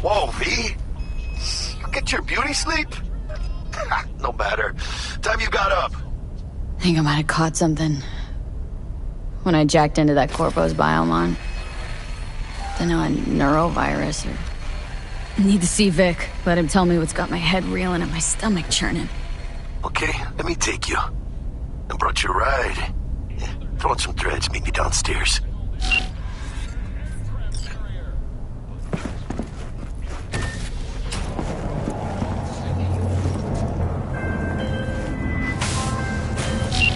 Whoa, V? You get your beauty sleep? No matter. Time you got up. I think I might have caught something when I jacked into that Corpo's biomon. Don't know, a neurovirus or... I need to see Vic. Let him tell me what's got my head reeling and my stomach churning. Okay, let me take you. I brought you a ride. Yeah, throw on some threads, meet me downstairs.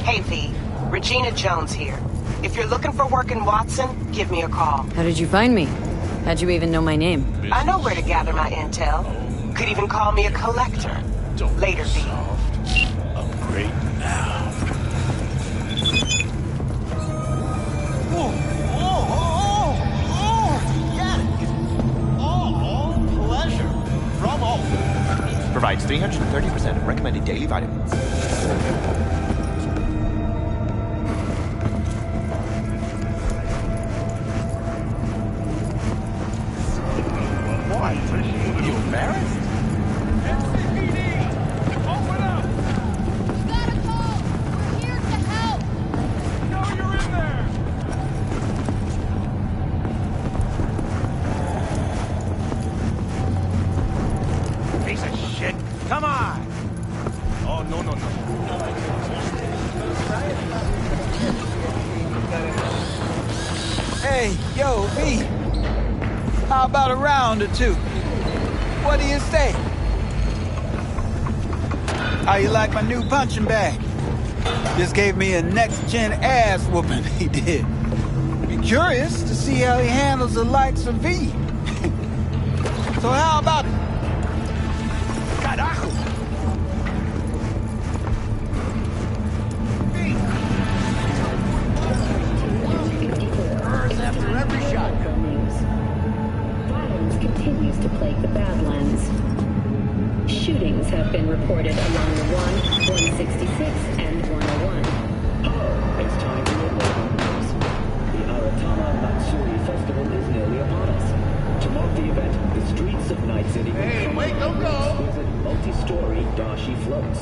Hey, V. Regina Jones here. If you're looking for work in Watson, give me a call. How did you find me? How'd you even know my name? I know where to gather my intel. Could even call me a collector. Later, V. Upgrade now. Pleasure. From home. Provides 330% of recommended daily vitamins. You embarrassed? MCPD! Open up! Got a call! We're here to help! No, you're in there! Piece of shit. Come on! Oh, no. Hey, yo, V. How about a round or two? What do you say? How you like my new punching bag? Just gave me a next-gen ass whooping, he did. Be curious to see how he handles the likes of V. So how about it? Carajo! After every shot. Violence continues to plague the Badlands. Shootings have been reported along the 166, and 101. It's time to get news. The Aratama Matsuri Festival is nearly upon us. To mark the event, the streets of Night City will wait, don't go! exquisite multi-story dashi floats.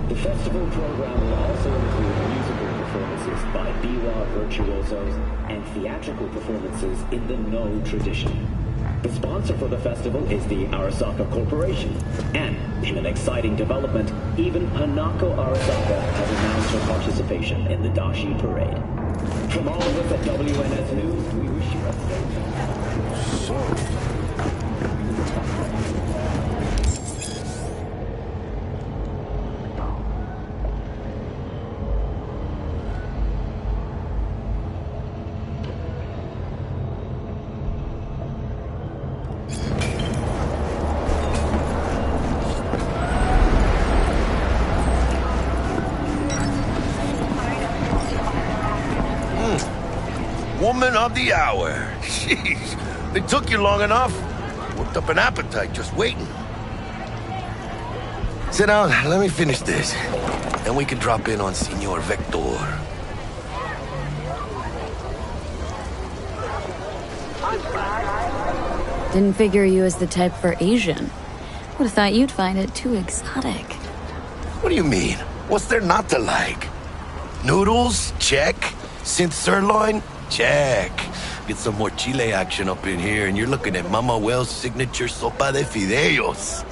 The festival program will also include musical performances by biwa virtuosos and theatrical performances in the No tradition. The sponsor for the festival is the Arasaka Corporation, and in an exciting development, even Hanako Arasaka has announced her participation in the Dashi Parade. From all of us at WNS News, we wish you a safe... Woman of the hour. Jeez, it took you long enough. Worked up an appetite just waiting. Sit down, let me finish this. Then we can drop in on Senor Vector. Didn't figure you as the type for Asian. Would've thought you'd find it too exotic. What do you mean? What's there not to like? Noodles? Check. Synth sirloin? Check. Get some more Chile action up in here, and you're looking at Mama Wells' signature sopa de fideos.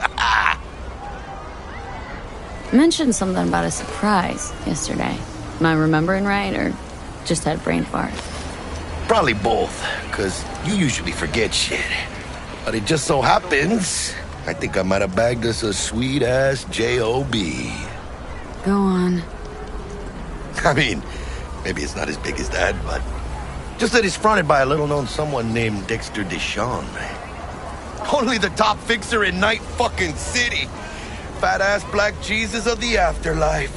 Mentioned something about a surprise yesterday. Am I remembering right, or just had a brain fart? Probably both, because you usually forget shit. But it just so happens, I think I might have bagged us a sweet-ass J.O.B. Go on. I mean, maybe it's not as big as that, but... just that it's fronted by a little-known someone named Dexter Deshawn. Only the top fixer in Night fucking City. Fat-ass black Jesus of the afterlife.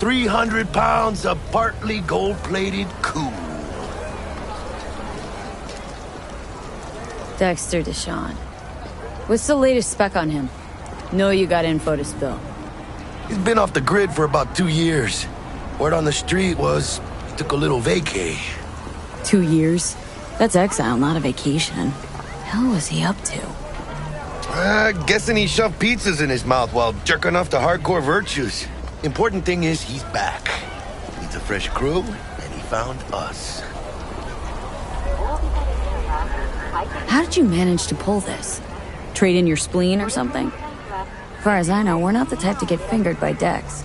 300 pounds of partly gold-plated cool. Dexter Deshawn. What's the latest spec on him? Know you got info to spill. He's been off the grid for about 2 years. Word on the street was he took a little vacay. 2 years? That's exile, not a vacation. Hell was he up to? Guessing he shoved pizzas in his mouth while jerking off to hardcore virtues. Important thing is he's back. Needs a fresh crew, and he found us. How did you manage to pull this? Trade in your spleen or something? As far as I know, we're not the type to get fingered by Dex.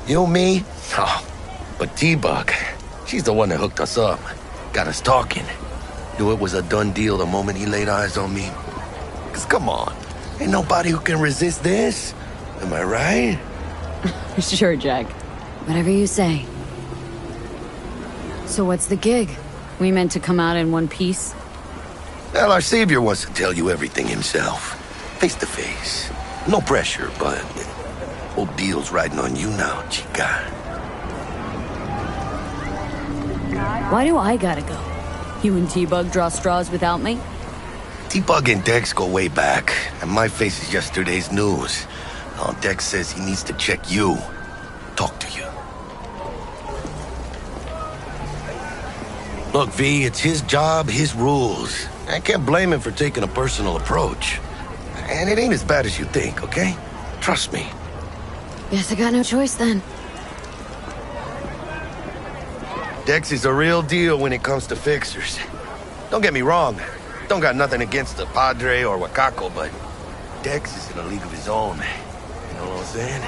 You, me? Oh, but T-Bug, she's the one that hooked us up. Got us talking. Knew it was a done deal the moment he laid eyes on me. 'Cause come on, ain't nobody who can resist this. Am I right? Sure, Jack. Whatever you say. So what's the gig? We meant to come out in one piece? Well, our savior wants to tell you everything himself. Face to face. No pressure, but whole deal's riding on you now, chica. Why do I gotta go? You and T-Bug draw straws without me? T-Bug and Dex go way back, and my face is yesterday's news. Now Dex says he needs to check you. Talk to you. Look, V, it's his job, his rules. I can't blame him for taking a personal approach. And it ain't as bad as you think, okay? Trust me. Guess I got no choice then. Dex is a real deal when it comes to fixers. Don't get me wrong. Don't got nothing against the Padre or Wakako, but Dex is in a league of his own. You know what I'm saying?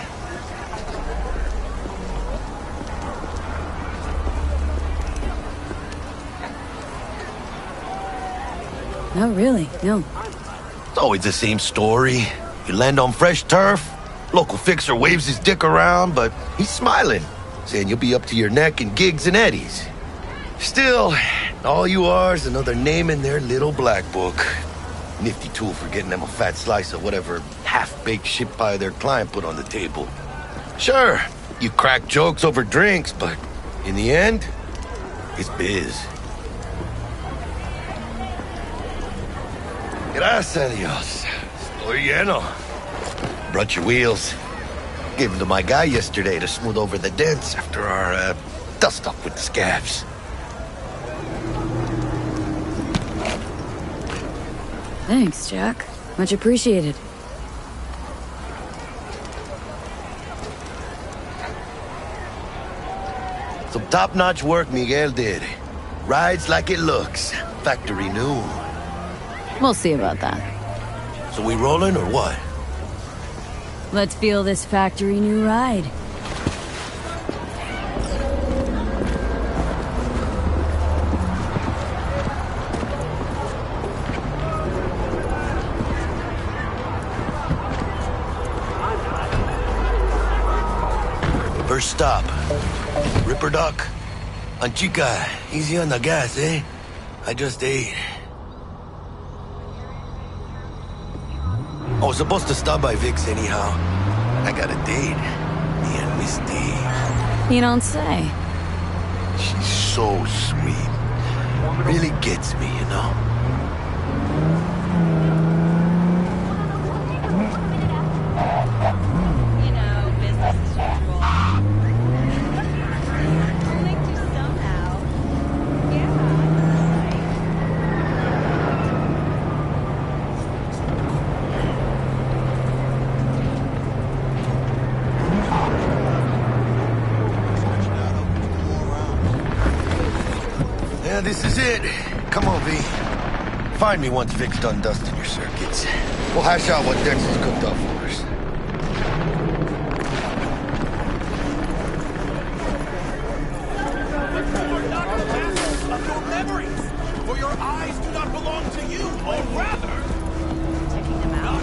No, really, no. It's always the same story. You land on fresh turf, local fixer waves his dick around, but he's smiling, saying you'll be up to your neck in gigs and eddies. Still, all you are is another name in their little black book. Nifty tool for getting them a fat slice of whatever half-baked shit pie their client put on the table. Sure, you crack jokes over drinks, but in the end, it's biz. Gracias a Dios. Estoy lleno. Brought your wheels. Gave them to my guy yesterday to smooth over the dents after our, dust-up with the scabs. Thanks, Jack. Much appreciated. Some top-notch work Miguel did. Rides like it looks. Factory new. We'll see about that. So we rolling or what? Let's feel this factory new ride. First stop. Ripper Duck. Chica, easy on the gas, eh? I just ate. I was supposed to stop by Vic's anyhow. I got a date. Me and Misty. You don't say. She's so sweet. Really gets me, you know? You know, business as usual. Linked you somehow. Yeah. Yeah, this is it. Come on, V. Find me once Vic's done dusting your circuits. We'll hash out what Dex has cooked up for us. Of your memories, for your eyes do not belong to you, or rather, Checking them out.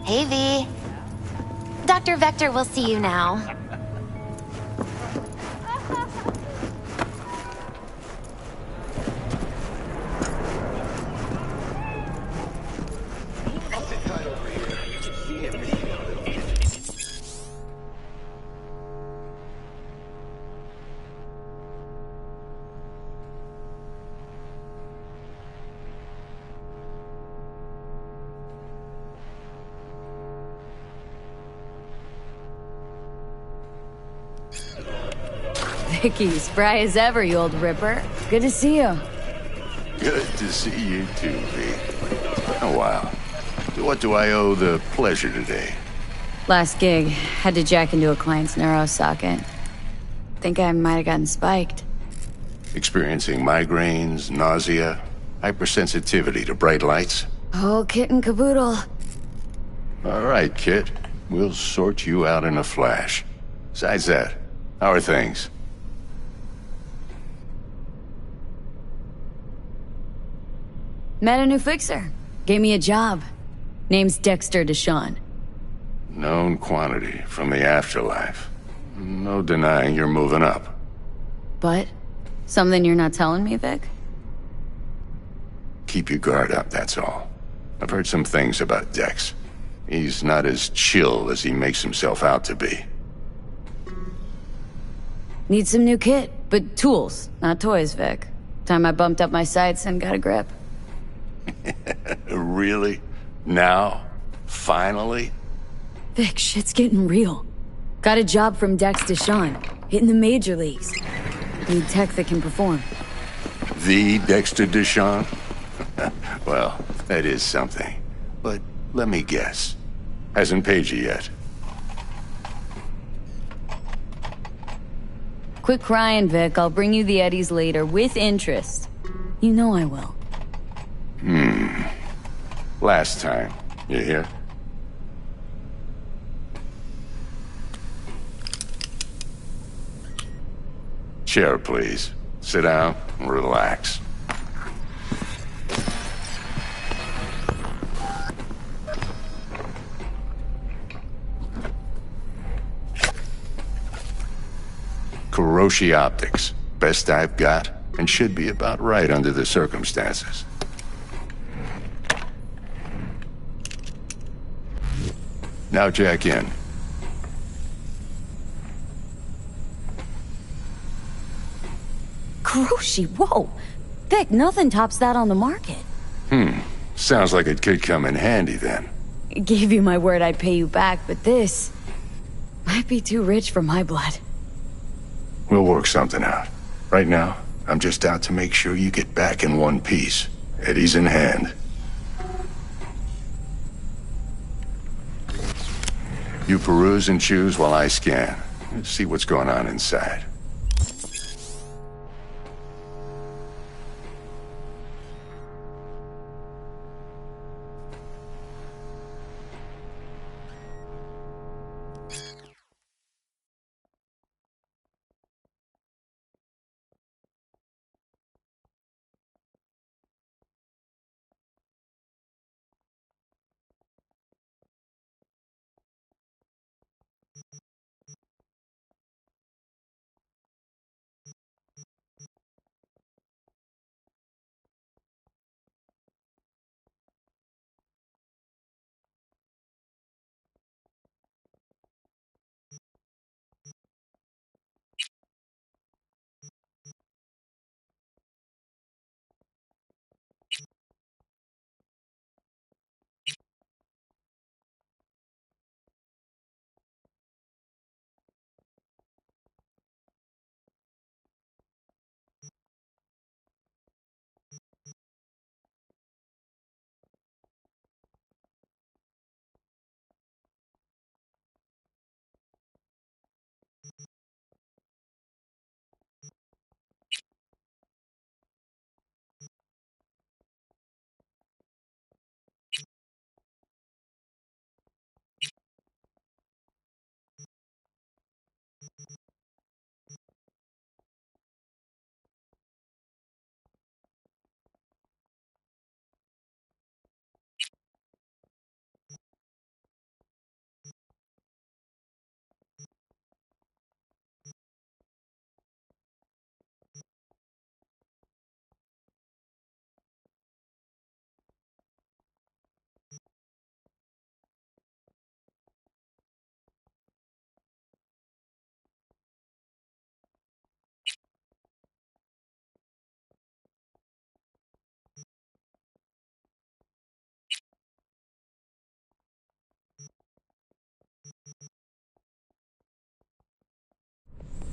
Hey, V. Dr. Vector will see you now. Vicky, spry as ever, you old ripper. Good to see you. Good to see you too, V. It's been a while. To what do I owe the pleasure today? Last gig, had to jack into a client's neuro socket. Think I might have gotten spiked. Experiencing migraines, nausea, hypersensitivity to bright lights? Oh, kit and caboodle. All right, Kit. We'll sort you out in a flash. Besides that, how are things? Met a new fixer. Gave me a job. Name's Dexter Deshawn. Known quantity from the afterlife. No denying you're moving up. But? Something you're not telling me, Vic? Keep your guard up, that's all. I've heard some things about Dex. He's not as chill as he makes himself out to be. Need some new kit, but tools, not toys, Vic. Time I bumped up my sights and got a grip. Really? Now? Finally? Vic, shit's getting real. Got a job from Dex Deshawn, hitting the major leagues. Need tech that can perform. The Dexter Deshawn? Well, that is something. But let me guess. Hasn't paid you yet. Quit crying, Vic. I'll bring you the eddies later, with interest. You know I will. Last time. You hear? Chair, please. Sit down and relax. Kuroshi Optics. Best I've got, and should be about right under the circumstances. Now jack in. Kuroshi, whoa! Vic, nothing tops that on the market. Sounds like it could come in handy then. Gave you my word I'd pay you back, but this might be too rich for my blood. We'll work something out. Right now, I'm just out to make sure you get back in one piece. Eddie's in hand. You peruse and choose while I scan. Let's see what's going on inside.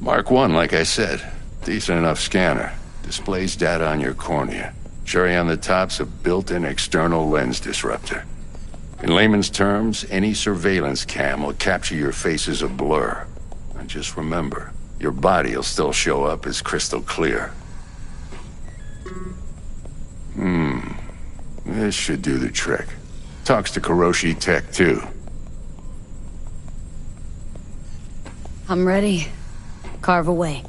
Mark 1, like I said. Decent enough scanner. Displays data on your cornea. Cherry on the top's a built-in external lens disruptor. In layman's terms, any surveillance cam will capture your face as a blur. And just remember, your body will still show up as crystal clear. This should do the trick. Talks to Kuroshi Tech, too. I'm ready. Carve away.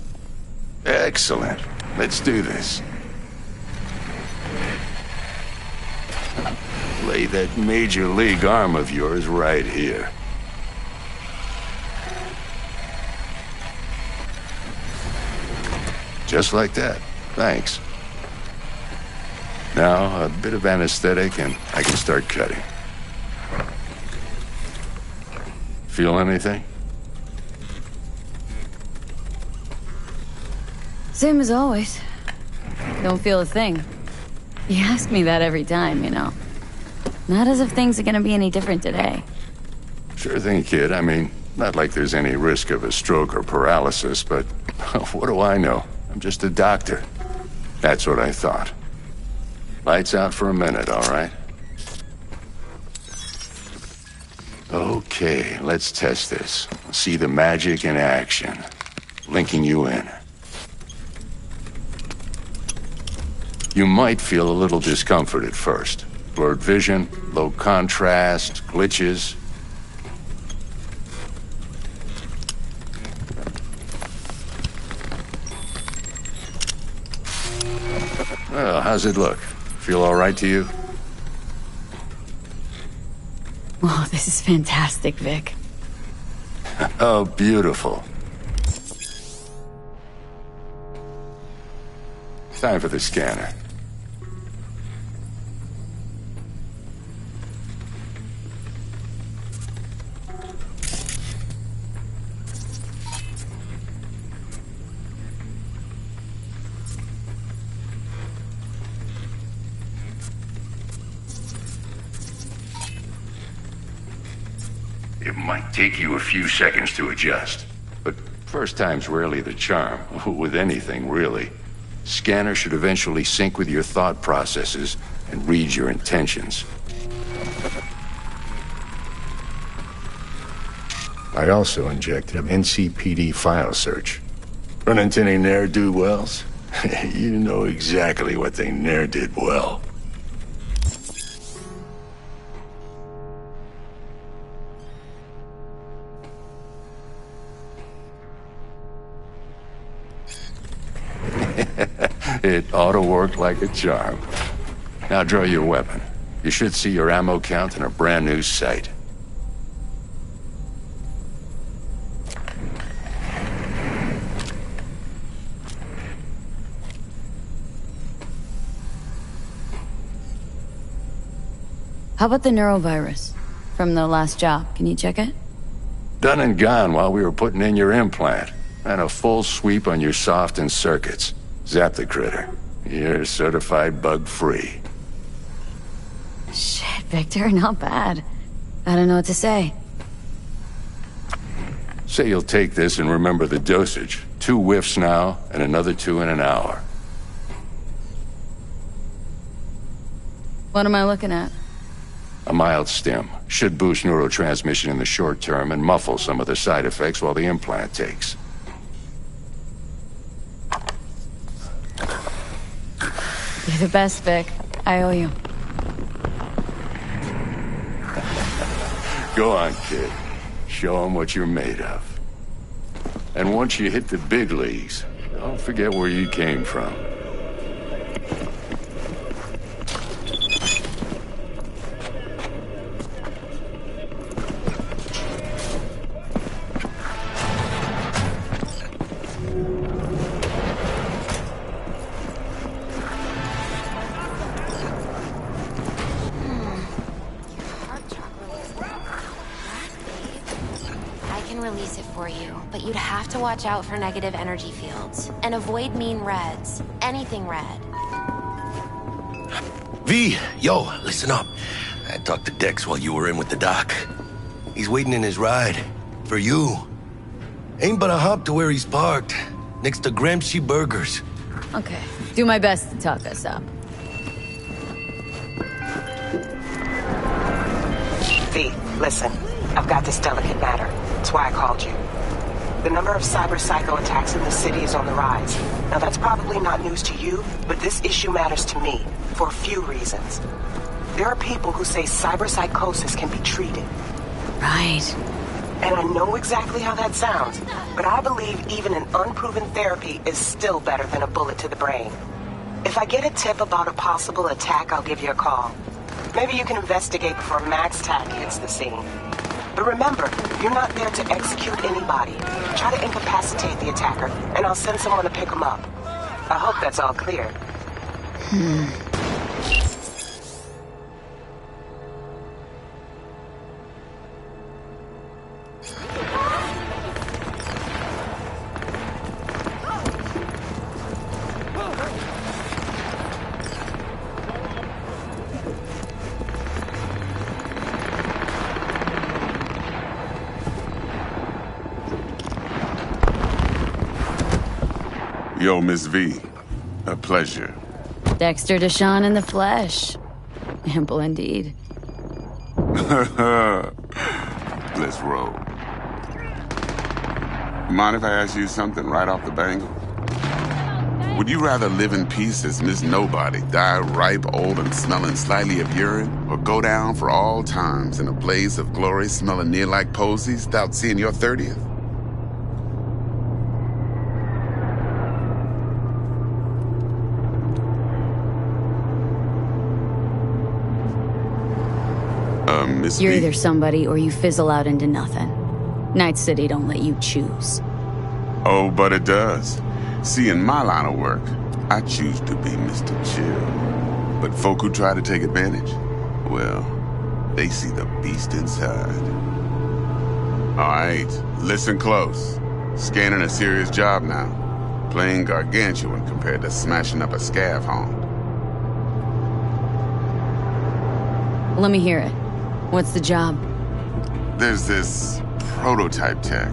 Excellent. Let's do this. Lay that major league arm of yours right here. Just like that. Thanks. Now, a bit of anesthetic and I can start cutting. Feel anything? Same as always. Don't feel a thing. You ask me that every time, you know. Not as if things are gonna be any different today. Sure thing, kid. I mean, not like there's any risk of a stroke or paralysis, but what do I know? I'm just a doctor. That's what I thought. Lights out for a minute, all right? Okay, let's test this. See the magic in action. Linking you in. You might feel a little discomfort at first. Blurred vision, low contrast, glitches. Well, how's it look? Feel all right to you? Oh, this is fantastic, Vic. Oh, beautiful. Time for the scanner. It might take you a few seconds to adjust, but first time's rarely the charm, with anything, really. Scanner should eventually sync with your thought processes and read your intentions. I also injected an NCPD file search. Run into any ne'er-do-wells? You know exactly what they ne'er did well. It ought to work like a charm. Now draw your weapon. You should see your ammo count in a brand new sight. How about the neurovirus? From the last job, can you check it? Done and gone while we were putting in your implant. And a full sweep on your soft and circuits. Zap the critter. You're certified bug-free. Shit, Victor, not bad. I don't know what to say. Say you'll take this and remember the dosage. 2 whiffs now, and another 2 in an hour. What am I looking at? A mild stim. Should boost neurotransmission in the short term and muffle some of the side effects while the implant takes. You're the best, Vic. I owe you. Go on, kid. Show them what you're made of. And once you hit the big leagues, don't forget where you came from. Watch out for negative energy fields and avoid mean reds. Anything red. V, yo, listen up. I talked to Dex while you were in with the doc. He's waiting in his ride. For you. Ain't but a hop to where he's parked. Next to Gramsci Burgers. Okay. Do my best to talk us up. V, listen. I've got this delicate matter. That's why I called you. The number of cyber psycho attacks in the city is on the rise. Now that's probably not news to you, but this issue matters to me for a few reasons. There are people who say cyber psychosis can be treated. Right. And I know exactly how that sounds, but I believe even an unproven therapy is still better than a bullet to the brain. If I get a tip about a possible attack, I'll give you a call. Maybe you can investigate before Max Tack hits the scene. But remember, you're not there to execute anybody. Try to incapacitate the attacker, and I'll send someone to pick him up. I hope that's all clear. Yo, Miss V. A pleasure. Dexter Deshawn in the flesh. Ample indeed. Let's roll. Mind if I ask you something right off the bangle? Would you rather live in peace as Miss Nobody, die ripe, old, and smelling slightly of urine, or go down for all times in a blaze of glory smelling near like posies without seeing your 30th? Miss You're V? either somebody or you fizzle out into nothing. Night City don't let you choose. Oh, but it does. See, in my line of work, I choose to be Mr. Chill. But folk who try to take advantage, well, they see the beast inside. All right, listen close. Scanning a serious job now. Playing gargantuan compared to smashing up a scav home. Let me hear it. What's the job? There's this prototype tech.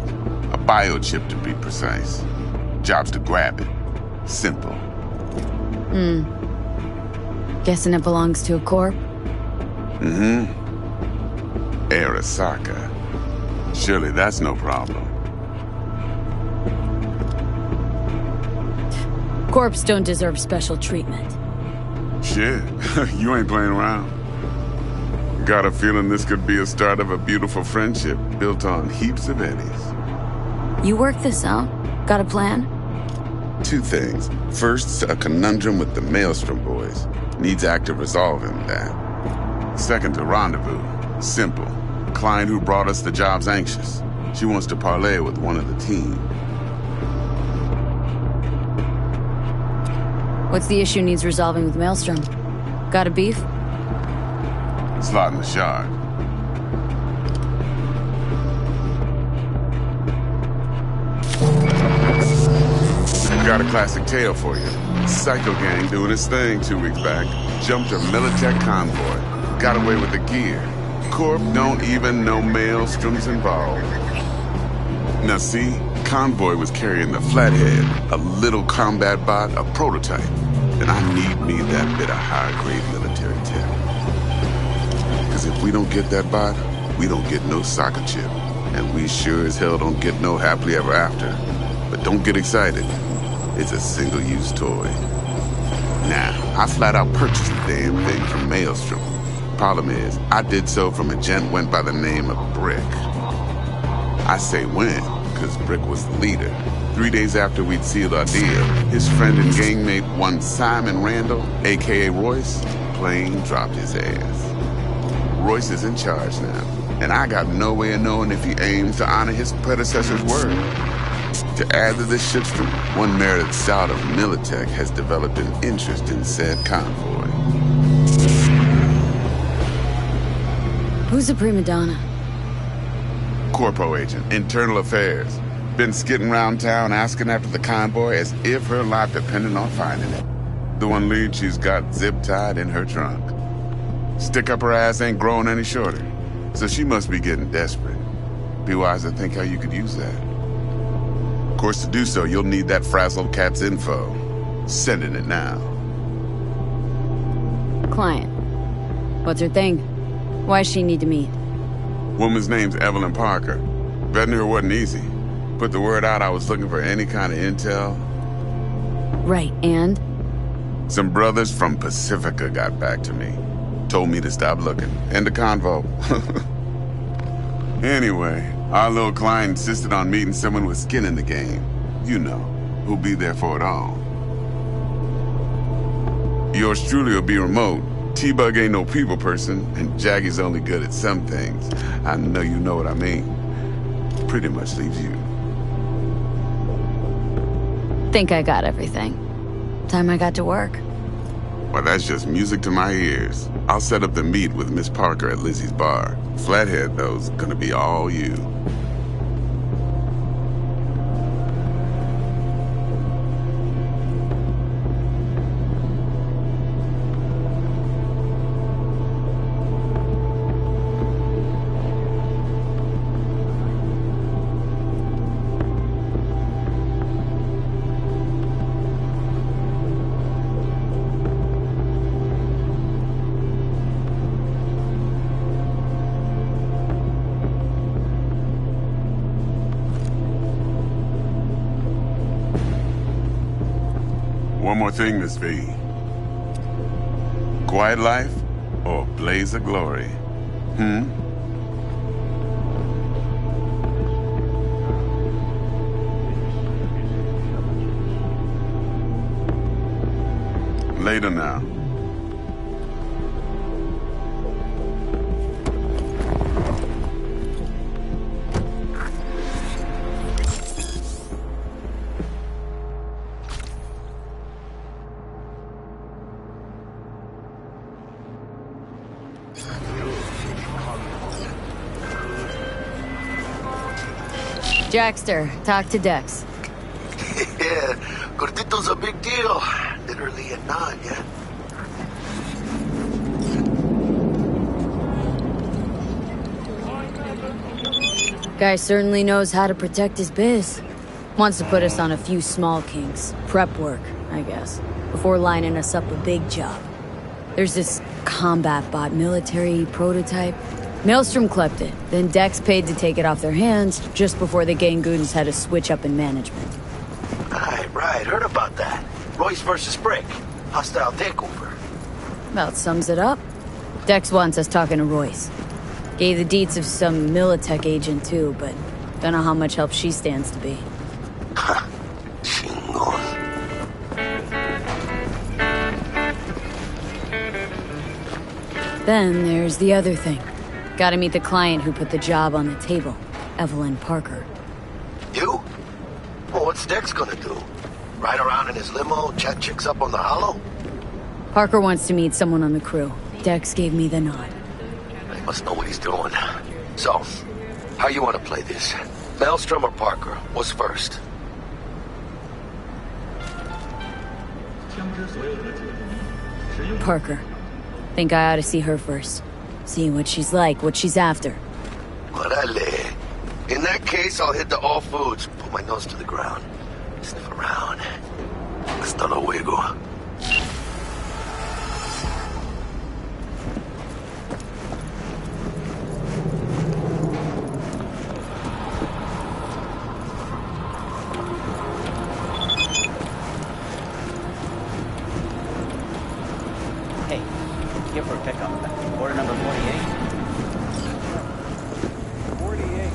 A biochip to be precise. Job's to grab it. Simple. Guessing it belongs to a corp? Mm-hmm. Arasaka. Surely that's no problem. Corps don't deserve special treatment. Shit, you ain't playing around. Got a feeling this could be a start of a beautiful friendship built on heaps of eddies. You work this out? Got a plan? Two things. First, a conundrum with the Maelstrom boys. Needs active resolving that. Second, a rendezvous. Simple. Client who brought us the job's anxious. She wants to parlay with one of the team. What's the issue needs resolving with Maelstrom? Got a beef? Slot in the shard. Got a classic tale for you. Psycho gang doing its thing 2 weeks back. Jumped a Militech convoy. Got away with the gear. Corp don't even know Maelstrom's involved. Now see, convoy was carrying the Flathead, a little combat bot, a prototype. And I need me that bit of high-grade military tech. Because if we don't get that bot, we don't get no soccer chip. And we sure as hell don't get no happily ever after. But don't get excited. It's a single-use toy. Now, I flat out purchased the damn thing from Maelstrom. Problem is, I did so from a gent went by the name of Brick. I say when, because Brick was the leader. 3 days after we'd sealed our deal, his friend and gangmate, one Simon Randall, a.k.a. Royce, plain dropped his ass. Royce is in charge now, and I got no way of knowing if he aims to honor his predecessor's word. To add to this shitstorm, one merited scout of Militech has developed an interest in said convoy. Who's the prima donna? Corpo agent, internal affairs. Been skidding around town asking after the convoy as if her life depended on finding it. The one lead she's got zip-tied in her trunk. Stick up her ass ain't growing any shorter, so she must be getting desperate. Be wise to think how you could use that. Of course, to do so, you'll need that frazzled cat's info. Sending it now. Client. What's her thing? Why does she need to meet? Woman's name's Evelyn Parker. Vetting her wasn't easy. Put the word out I was looking for any kind of intel. Right, and? Some brothers from Pacifica got back to me. Told me to stop looking. End of convo. Anyway, our little client insisted on meeting someone with skin in the game. You know, who'll be there for it all. Yours truly will be remote. T-Bug ain't no people person, and Jaggie's only good at some things. I know you know what I mean. Pretty much leaves you. Think I got everything. Time I got to work. Well, that's just music to my ears. I'll set up the meet with Miss Parker at Lizzie's bar. Flathead, though's gonna be all you. One more thing, Miss V. Quiet life or blaze of glory? Later now. Jackster, talk to Dex. Yeah, Gordito's a big deal. Literally a nod, yeah. Guy certainly knows how to protect his biz. Wants to put us on a few small kinks. Prep work, I guess. Before lining us up a big job. There's this combat bot military prototype. Maelstrom clept it, then Dex paid to take it off their hands just before the Gangoons had a switch up in management. Right, heard about that. Royce versus Brick. Hostile takeover. About sums it up. Dex wants us talking to Royce. Gave the deets of some Militech agent too, but don't know how much help she stands to be. Then there's the other thing. Gotta meet the client who put the job on the table, Evelyn Parker. You? Well, what's Dex gonna do? Ride around in his limo, chat chicks up on the hollow? Parker wants to meet someone on the crew. Dex gave me the nod. He must know what he's doing. So, how you want to play this? Maelstrom or Parker? What's first? Parker. Think I ought to see her first. See what she's like, what she's after. Orale. In that case, I'll hit the all foods. Put my nose to the ground. Sniff around. Hasta luego. Hey, here for a pickup. Order number 48. 48.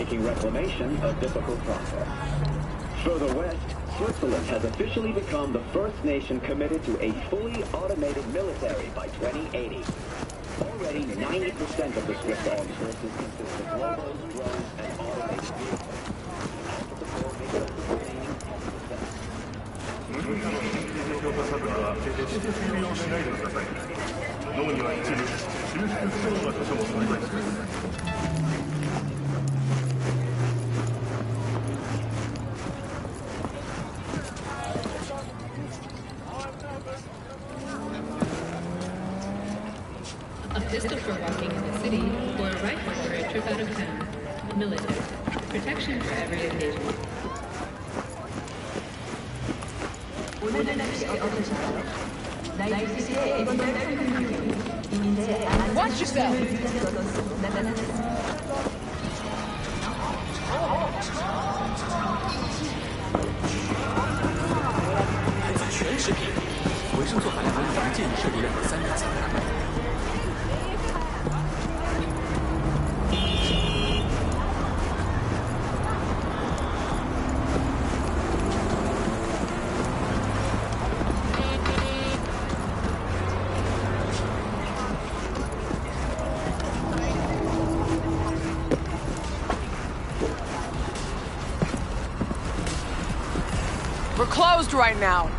making reclamation a difficult process. Further west, Switzerland has officially become the first nation committed to a fully automated military by 2080. Already 90% of the Swiss armed forces consist of robots, drones, and automated vehicles. After the war makes up the remaining 10%. A pistol for walking in the city, or a rifle for a trip out of town. Military. Protection for every occasion. Watch yourself! 来自全视频，维生素含量1件设定量3次。We're closed right now.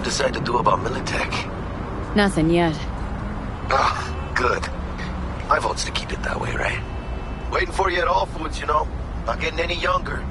Decide to do about Militech? Nothing yet. Ah, good. My vote's to keep it that way, right? Waiting for you at all foods, you know. Not getting any younger.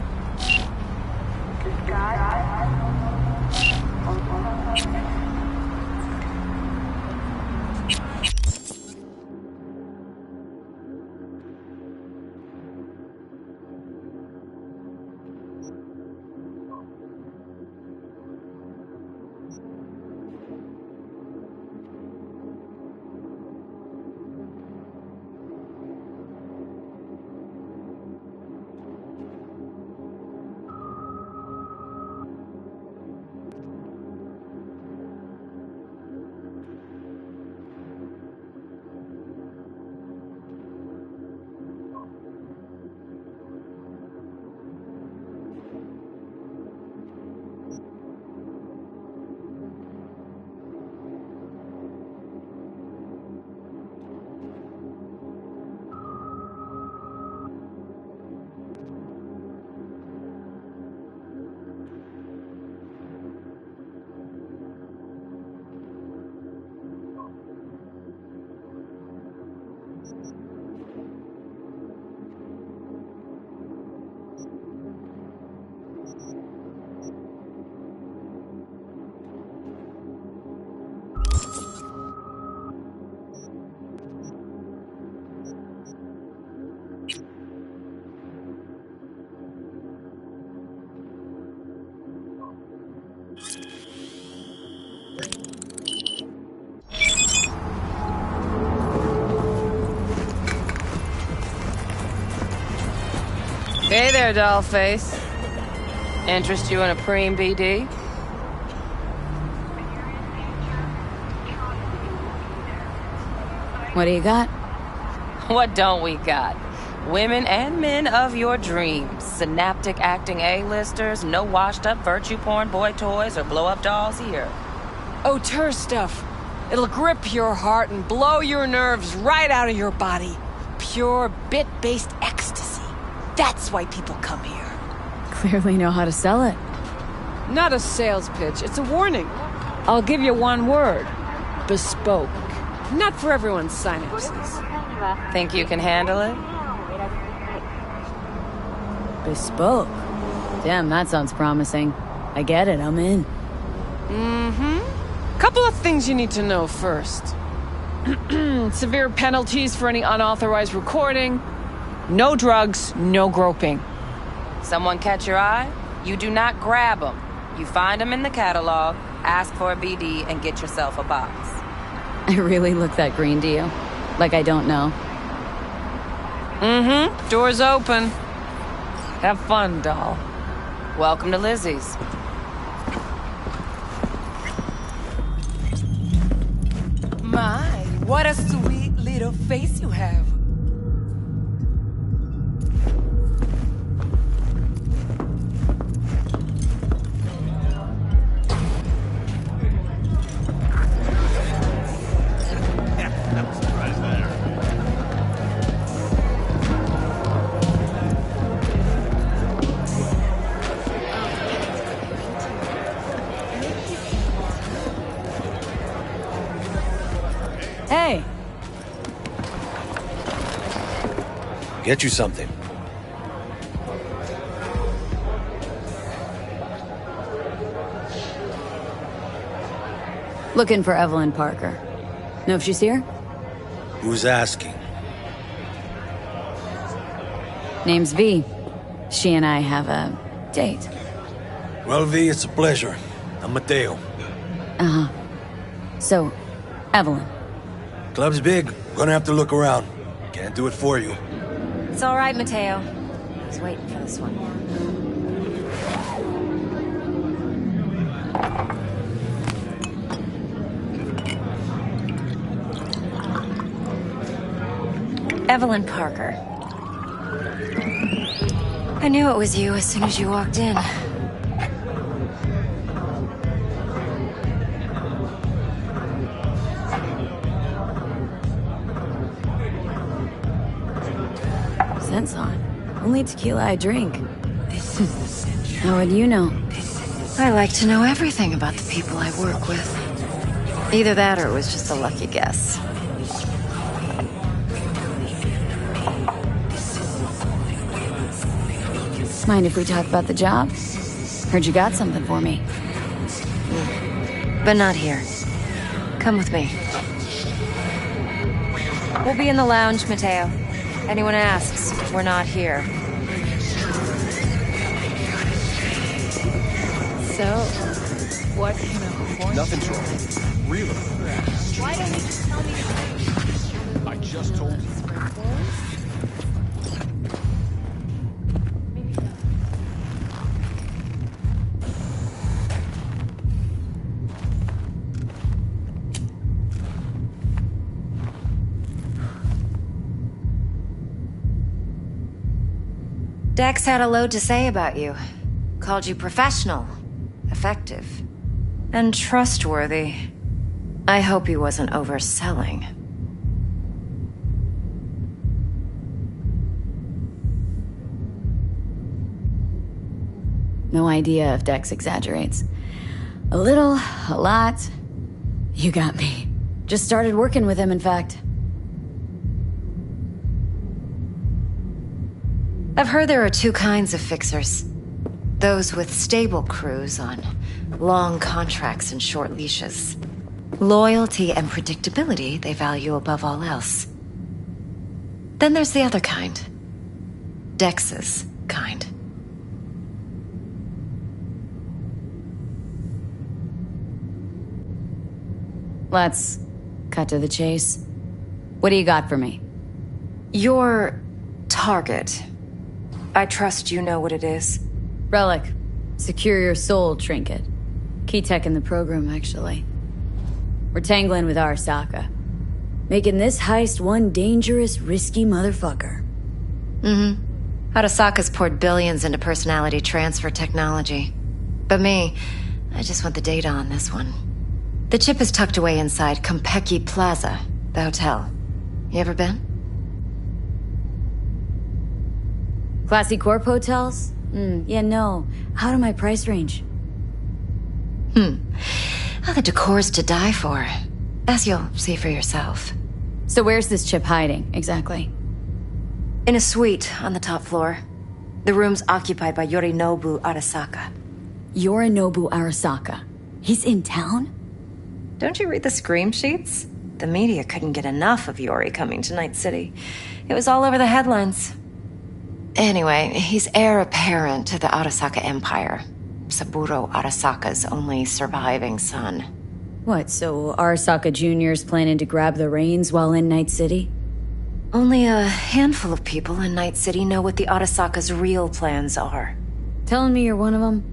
Hey there, dollface. Interest you in a preem BD? What do you got? What don't we got? Women and men of your dreams. Synaptic acting A-listers, no washed-up virtue porn boy toys or blow-up dolls here. Auteur stuff. It'll grip your heart and blow your nerves right out of your body. Pure bit-based ecstasy. That's why people come here. Clearly know how to sell it. Not a sales pitch, it's a warning. I'll give you one word. Bespoke. Not for everyone's synapses. Think you can handle it? Bespoke. Damn, that sounds promising. I get it, I'm in. Mm-hmm. Couple of things you need to know first. Severe penalties for any unauthorized recording. No drugs, no groping. Someone catch your eye? You do not grab them. You find them in the catalog, ask for a BD, and get yourself a box. I really look that green to you? Like I don't know? Mm-hmm. Door's open. Have fun, doll. Welcome to Lizzie's. My, what a sweet little face you have. Hey! Get you something. Looking for Evelyn Parker. Know if she's here? Who's asking? Name's V. She and I have a date. Well, V, it's a pleasure. I'm Mateo. Uh-huh. So, Evelyn. Club's big. Gonna have to look around. Can't do it for you. It's all right, Mateo. I was waiting for this one. Evelyn Parker. I knew it was you as soon as you walked in. Scent's on. Only tequila I drink. How would you know? I like to know everything about the people I work with. Either that or it was just a lucky guess. Mind if we talk about the job? Heard you got something for me. But not here. Come with me. We'll be in the lounge, Mateo. Anyone asks, we're not here. So, what can a horse... Nothing's wrong. Really? Why don't you just tell me the truth? I just told you. Dex had a load to say about you. Called you professional, effective, and trustworthy. I hope he wasn't overselling. No idea if Dex exaggerates. A little, a lot. You got me. Just started working with him, in fact. I've heard there are two kinds of fixers. Those with stable crews on long contracts and short leashes. Loyalty and predictability they value above all else. Then there's the other kind. Dex's kind. Let's cut to the chase. What do you got for me? Your target. I trust you know what it is. Relic. Secure your soul trinket. Key tech in the program, actually. We're tangling with Arasaka. Making this heist one dangerous, risky motherfucker. Arasaka's poured billions into personality transfer technology. But me, I just want the data on this one. The chip is tucked away inside Konpeki Plaza, the hotel. You ever been? Classy corp hotels? Yeah, no. Out of my price range. Oh, the decor's to die for. As you'll see for yourself. So where's this chip hiding, exactly? In a suite on the top floor. The room's occupied by Yorinobu Arasaka. Yorinobu Arasaka? He's in town? Don't you read the scream sheets? The media couldn't get enough of Yori coming to Night City. It was all over the headlines. Anyway, he's heir apparent to the Arasaka Empire. Saburo Arasaka's only surviving son. What, so Arasaka Jr.'s planning to grab the reins while in Night City? Only a handful of people in Night City know what the Arasaka's real plans are. Telling me you're one of them?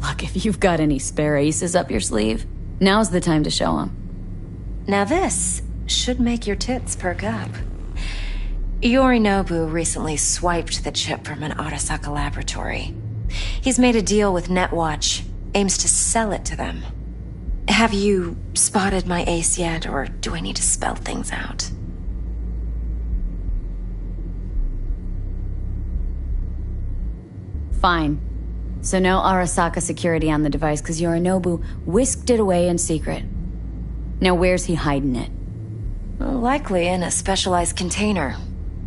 Look, if you've got any spare aces up your sleeve, now's the time to show them. Now this should make your tits perk up. Yorinobu recently swiped the chip from an Arasaka laboratory. He's made a deal with Netwatch, aims to sell it to them. Have you spotted my ace yet, or do I need to spell things out? Fine. So no Arasaka security on the device, because Yorinobu whisked it away in secret. Now where's he hiding it? Well, likely in a specialized container.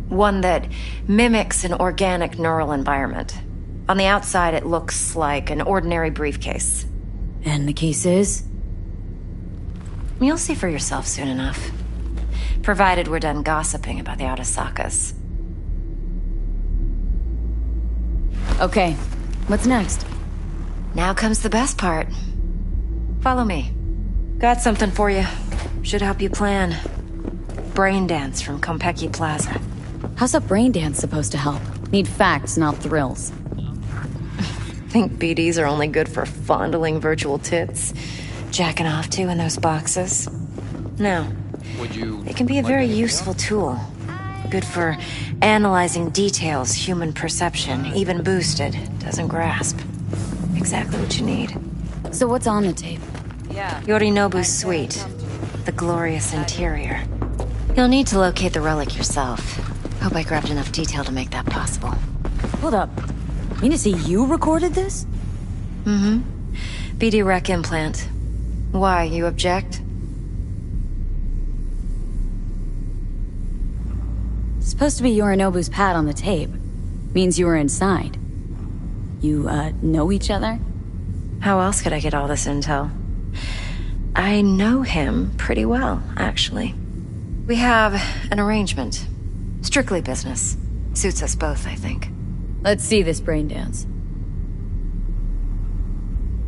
One that mimics an organic neural environment. On the outside, it looks like an ordinary briefcase. And the case is? You'll see for yourself soon enough. Provided we're done gossiping about the Arasakas. Okay, what's next? Now comes the best part. Follow me. Got something for you. Should help you plan. Brain dance from Konpeki Plaza. How's a brain dance supposed to help? Need facts, not thrills. Think BDs are only good for fondling virtual tits? Jacking off to in those boxes? No. It can be a very useful tool. Good for analyzing details human perception, even boosted, doesn't grasp. Exactly what you need. So what's on the tape? Yorinobu's suite. The glorious interior. You'll need to locate the relic yourself. Hope I grabbed enough detail to make that possible. Hold up. Mean to say you recorded this? BD rec implant. Why, you object? It's supposed to be Yorinobu's pad on the tape. Means you were inside. You, know each other? How else could I get all this intel? I know him pretty well, actually. We have an arrangement. Strictly business. Suits us both, I think. Let's see this brain dance.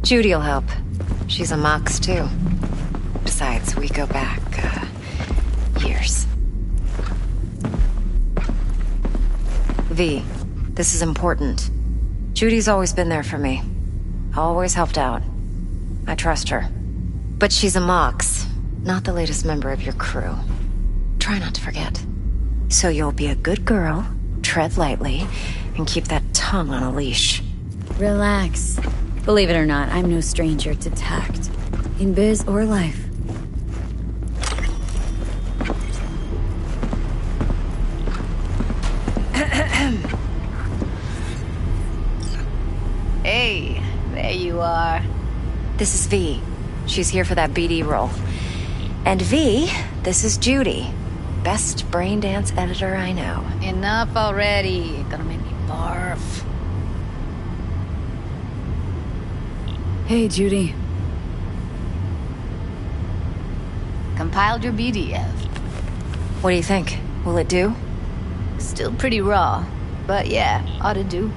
Judy'll help. She's a Mox, too. Besides, we go back, years. V, this is important. Judy's always been there for me. Always helped out. I trust her. But she's a Mox, not the latest member of your crew. Try not to forget. So you'll be a good girl, tread lightly, and keep that tongue on a leash. Relax. Believe it or not, I'm no stranger to tact. In biz or life. Hey, there you are. This is V. She's here for that BD role. And V, this is Judy. Best brain dance editor I know. Enough already. Gonna make me barf. Hey, Judy. Compiled your BDF. What do you think? Will it do? Still pretty raw, but yeah, ought to do.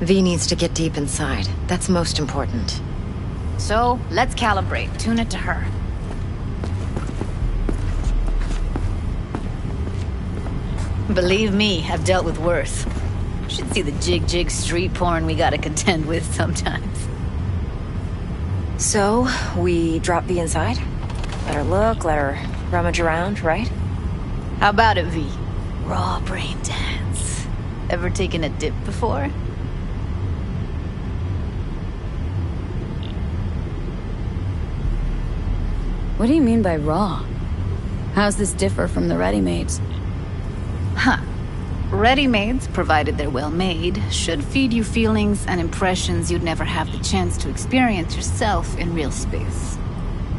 V needs to get deep inside. That's most important. So, let's calibrate. Tune it to her. Believe me, I've dealt with worse. Should see the jig street porn we gotta contend with sometimes. So, we drop V inside? Let her look, let her rummage around, right? How about it, V? Raw brain dance. Ever taken a dip before? What do you mean by raw? How's this differ from the ready-mades? Huh. Ready-mades, provided they're well made, should feed you feelings and impressions you'd never have the chance to experience yourself in real space.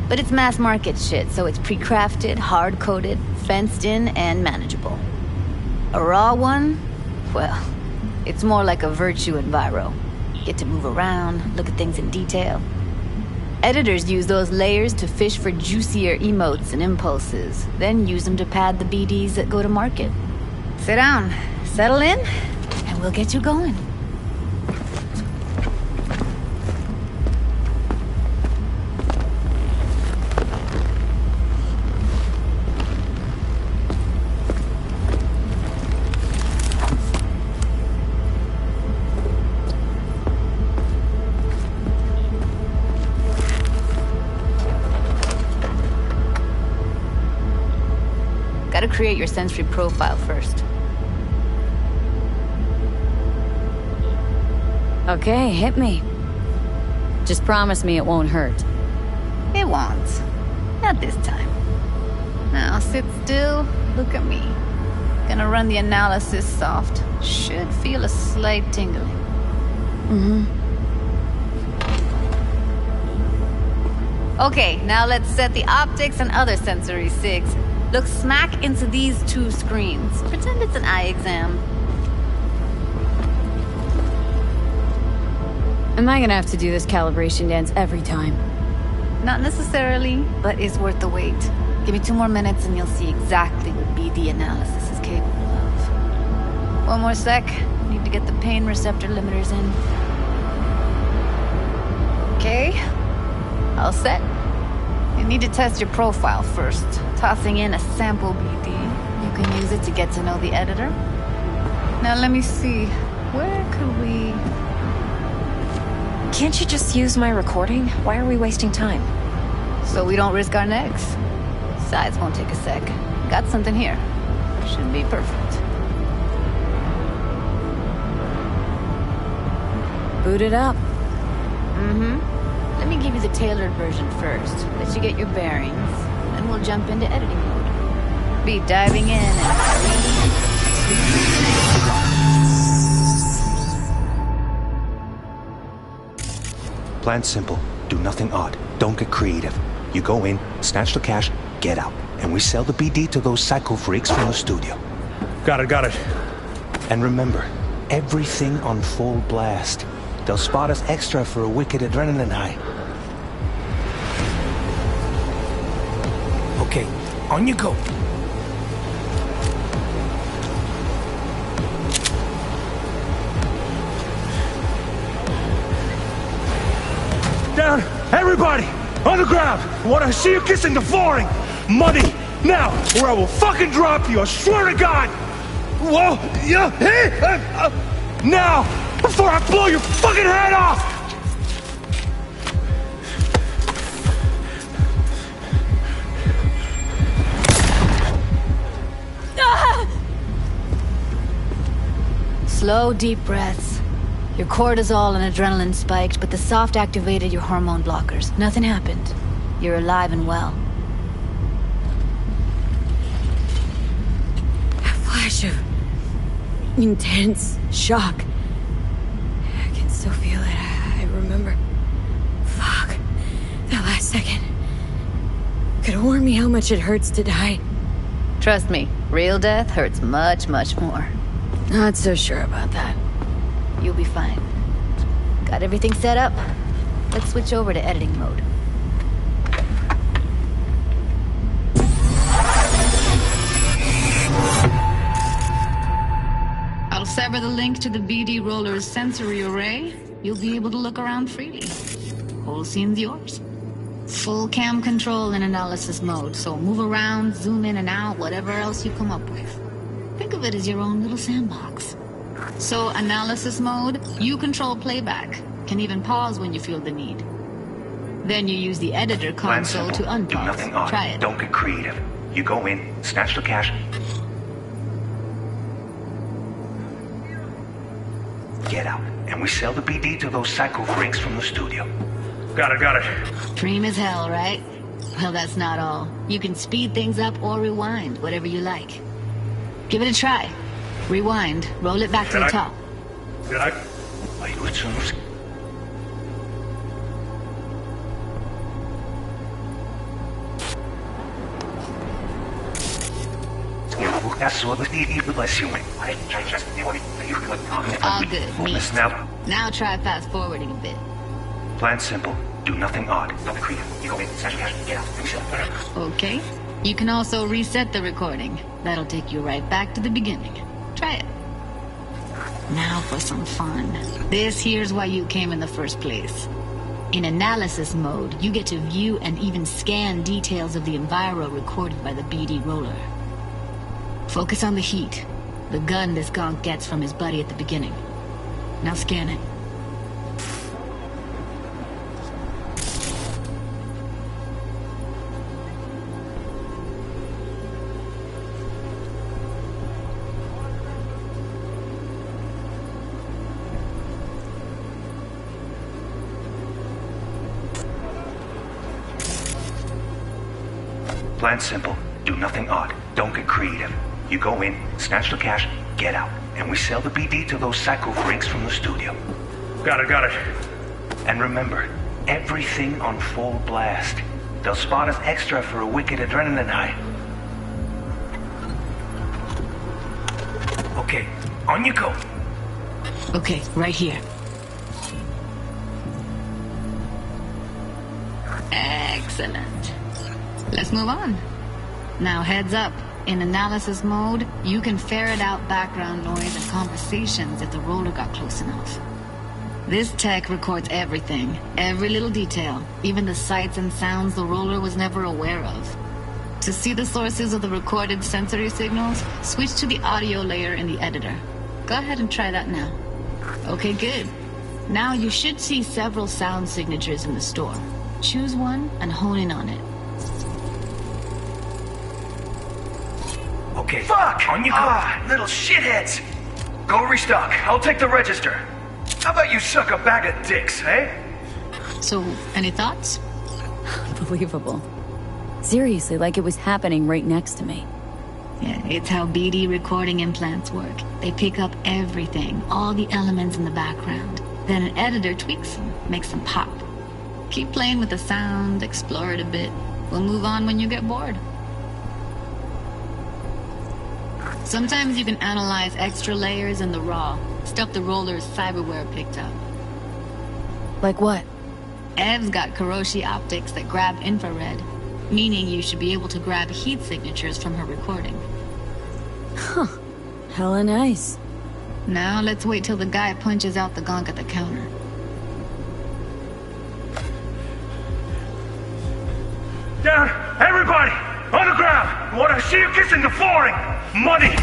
But it's mass market shit, so it's pre-crafted, hard-coded, fenced in, and manageable. A raw one? Well, it's more like a virtue enviro. Get to move around, look at things in detail. Editors use those layers to fish for juicier emotes and impulses, then use them to pad the BDs that go to market. Sit down, settle in, and we'll get you going. Gotta create your sensory profile first. Okay, hit me. Just promise me it won't hurt. It won't. Not this time. Now sit still, look at me. Gonna run the analysis soft. Should feel a slight tingling. Okay, now let's set the optics and other sensory sigs. Look smack into these two screens. Pretend it's an eye exam. Am I gonna have to do this calibration dance every time? Not necessarily, but it's worth the wait. Give me 2 more minutes and you'll see exactly what BD analysis is capable of. 1 more sec. Need to get the pain receptor limiters in. Okay. All set. You need to test your profile first. Tossing in a sample BD. You can use it to get to know the editor. Now let me see. Where could we... Can't you just use my recording? Why are we wasting time? So we don't risk our necks. Besides, won't take a sec. Got something here. Should be perfect. Boot it up. Let me give you the tailored version first. Let you get your bearings. Then we'll jump into editing mode. Be diving in and... Plan simple. Do nothing odd. Don't get creative. You go in, snatch the cash, get out. And we sell the BD to those psycho freaks from the studio. Got it. And remember, everything on full blast. They'll spot us extra for a wicked adrenaline high. Okay, on you go. Down! Everybody! On the ground! I want to see you kissing the flooring! Money! Now! Or I will fucking drop you! I swear to God! Whoa! Yeah! Hey! Now! Before I blow your fucking head off! Slow, deep breaths. Your cortisol and adrenaline spiked, but the soft activated your hormone blockers. Nothing happened. You're alive and well. A flash of intense shock. I can still feel it. I remember. Fuck. That last second. Could have warned me how much it hurts to die. Trust me, real death hurts much, much more. Not so sure about that. You'll be fine. Got everything set up? Let's switch over to editing mode. I'll sever the link to the BD Roller's sensory array. You'll be able to look around freely. Whole scene's yours. Full cam control in analysis mode, so move around, zoom in and out, whatever else you come up with. Think of it as your own little sandbox. So, analysis mode, you control playback. Can even pause when you feel the need. Then you use the editor console to unpause. Do nothing odd. Try it. Don't get creative. You go in, snatch the cash, get out. And we sell the BD to those psycho freaks from the studio. Got it. Dream as hell, right? Well, that's not all. You can speed things up or rewind, whatever you like. Give it a try. Rewind. Roll it back to the top. All good. Neat. Now try fast forwarding a bit. Plan simple. Do nothing odd. Don't be creative. You go in, snatch the cash, get out. Okay. You can also reset the recording. That'll take you right back to the beginning. Try it. Now for some fun. This here's why you came in the first place. In analysis mode, you get to view and even scan details of the enviro recorded by the BD roller. Focus on the heat, the gun this gonk gets from his buddy at the beginning. Now scan it. Plan simple. Do nothing odd. Don't get creative. You go in, snatch the cash, get out. And we sell the BD to those psycho freaks from the studio. Got it. And remember, everything on full blast. They'll spot us extra for a wicked adrenaline high. Okay, on you go. Okay, right here. Excellent. Let's move on. Now heads up. In analysis mode, you can ferret out background noise and conversations if the roller got close enough. This tech records everything, every little detail, even the sights and sounds the roller was never aware of. To see the sources of the recorded sensory signals, switch to the audio layer in the editor. Go ahead and try that now. Okay, good. Now you should see several sound signatures in the store. Choose one and hone in on it. Okay. Fuck! On you go. Little shitheads! Go restock. I'll take the register. How about you suck a bag of dicks, eh? So, any thoughts? Unbelievable. Seriously, like it was happening right next to me. Yeah, it's how BD recording implants work. They pick up everything, all the elements in the background. Then an editor tweaks them, makes them pop. Keep playing with the sound, explore it a bit. We'll move on when you get bored. Sometimes you can analyze extra layers in the raw, stuff the roller's cyberware picked up. Like what? Ev's got Kiroshi optics that grab infrared, meaning you should be able to grab heat signatures from her recording. Huh. Hella nice. Now let's wait till the guy punches out the gunk at the counter. Down! Everybody! On the ground! Want to see you kissing the flooring! Money!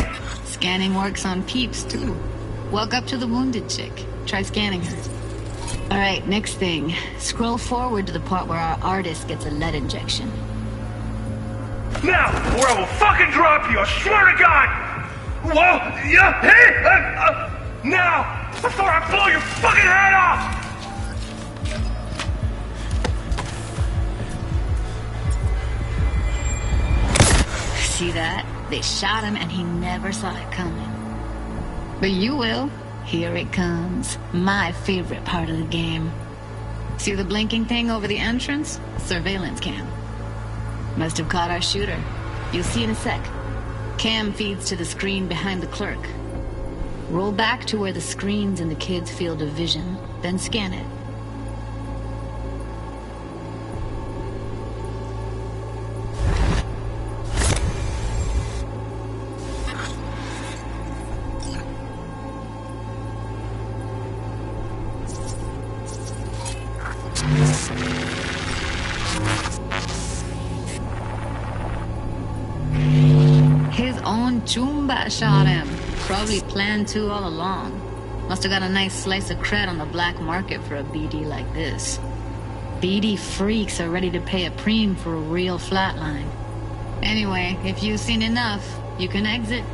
Scanning works on peeps, too. Walk up to the wounded chick. Try scanning her. Alright, next thing. Scroll forward to the part where our artist gets a lead injection. Now, or I will fucking drop you, I swear to God! Whoa! Yeah! Hey! Now! Before I blow your fucking head off! See that? They shot him and he never saw it coming. But you will. Here it comes. My favorite part of the game. See the blinking thing over the entrance? Surveillance cam. Must have caught our shooter. You'll see in a sec. Cam feeds to the screen behind the clerk. Roll back to where the screen's in the kid's field of vision, then scan it. His own Chumba shot him. Probably planned to all along. Must have got a nice slice of cred on the black market for a BD like this. BD freaks are ready to pay a preem for a real flatline. Anyway, if you've seen enough, you can exit.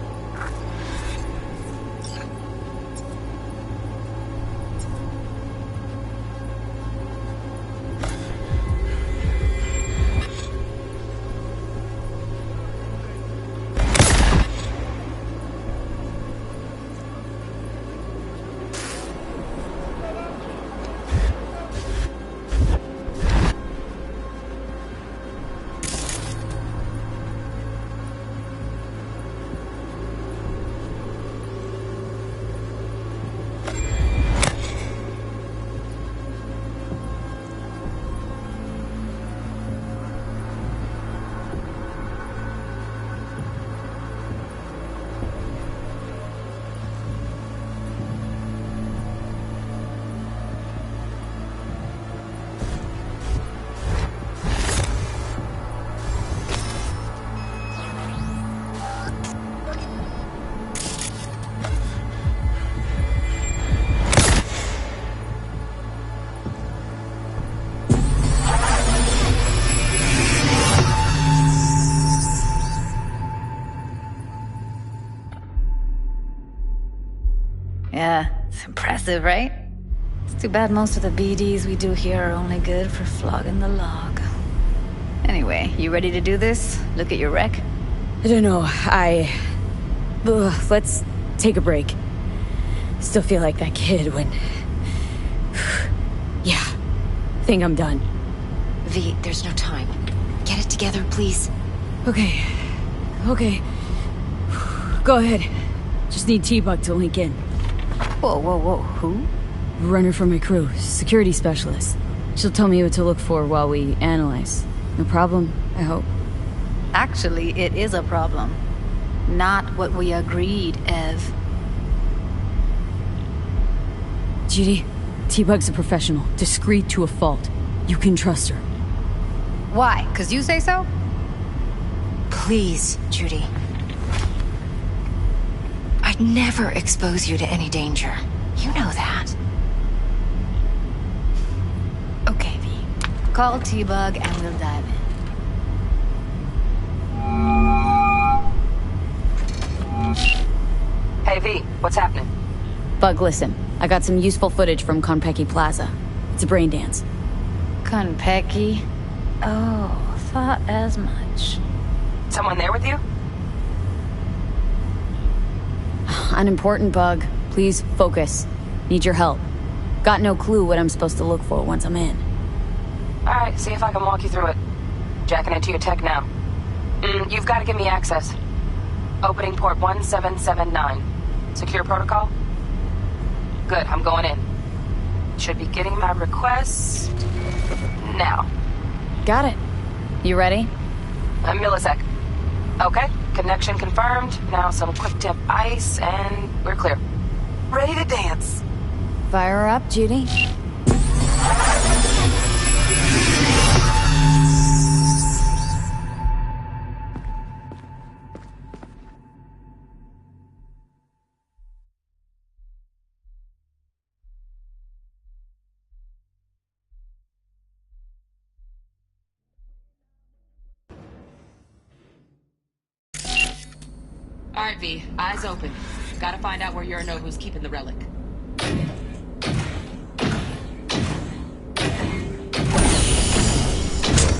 Yeah, it's impressive, right? It's too bad most of the BDs we do here are only good for flogging the log. Anyway, you ready to do this? Look at your wreck? I don't know, let's take a break. Still feel like that kid when... Yeah, think I'm done. V, there's no time. Get it together, please. Okay. Go ahead. Just need T-Bug to link in. Whoa, who? Runner from my crew, security specialist. She'll tell me what to look for while we analyze. No problem, I hope. Actually, it is a problem. Not what we agreed, Ev. Judy, T-Bug's a professional, discreet to a fault. You can trust her. Why? 'Cause you say so? Please, Judy. I'd never expose you to any danger. You know that. Okay, V. Call T-Bug and we'll dive in. Hey, V, what's happening? Bug, listen. I got some useful footage from Konpeki Plaza. It's a brain dance. Konpeki? Oh, thought as much. Someone there with you? Unimportant, Bug. Please, focus. Need your help. Got no clue what I'm supposed to look for once I'm in. Alright, see if I can walk you through it. Jacking into your tech now. You've got to give me access. Opening port 1779. Secure protocol? Good, I'm going in. Should be getting my request now. Got it. You ready? A millisec. Okay, connection confirmed. Now some quick tip ice and we're clear. Ready to dance. Fire her up, Judy. Alright, V, eyes open. Gotta find out where Yorinobu's keeping the relic.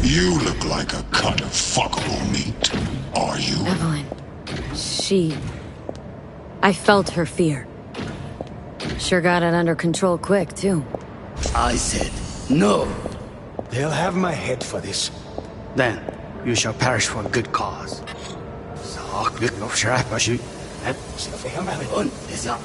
You look like a cut of fuckable meat. Are you? Evelyn. I felt her fear. Sure got it under control quick, too. I said, no. They'll have my head for this. Then, you shall perish for a good cause. Sak good of Shrapashu. And on is up.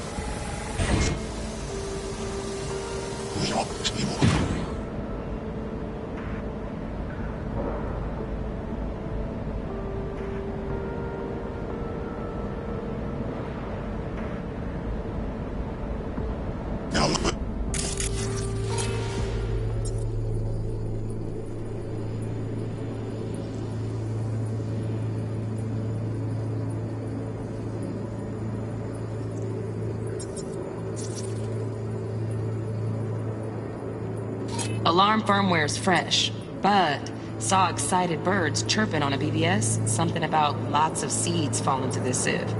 Alarm firmware's fresh, but saw excited birds chirping on a BBS. Something about lots of seeds falling to this sieve.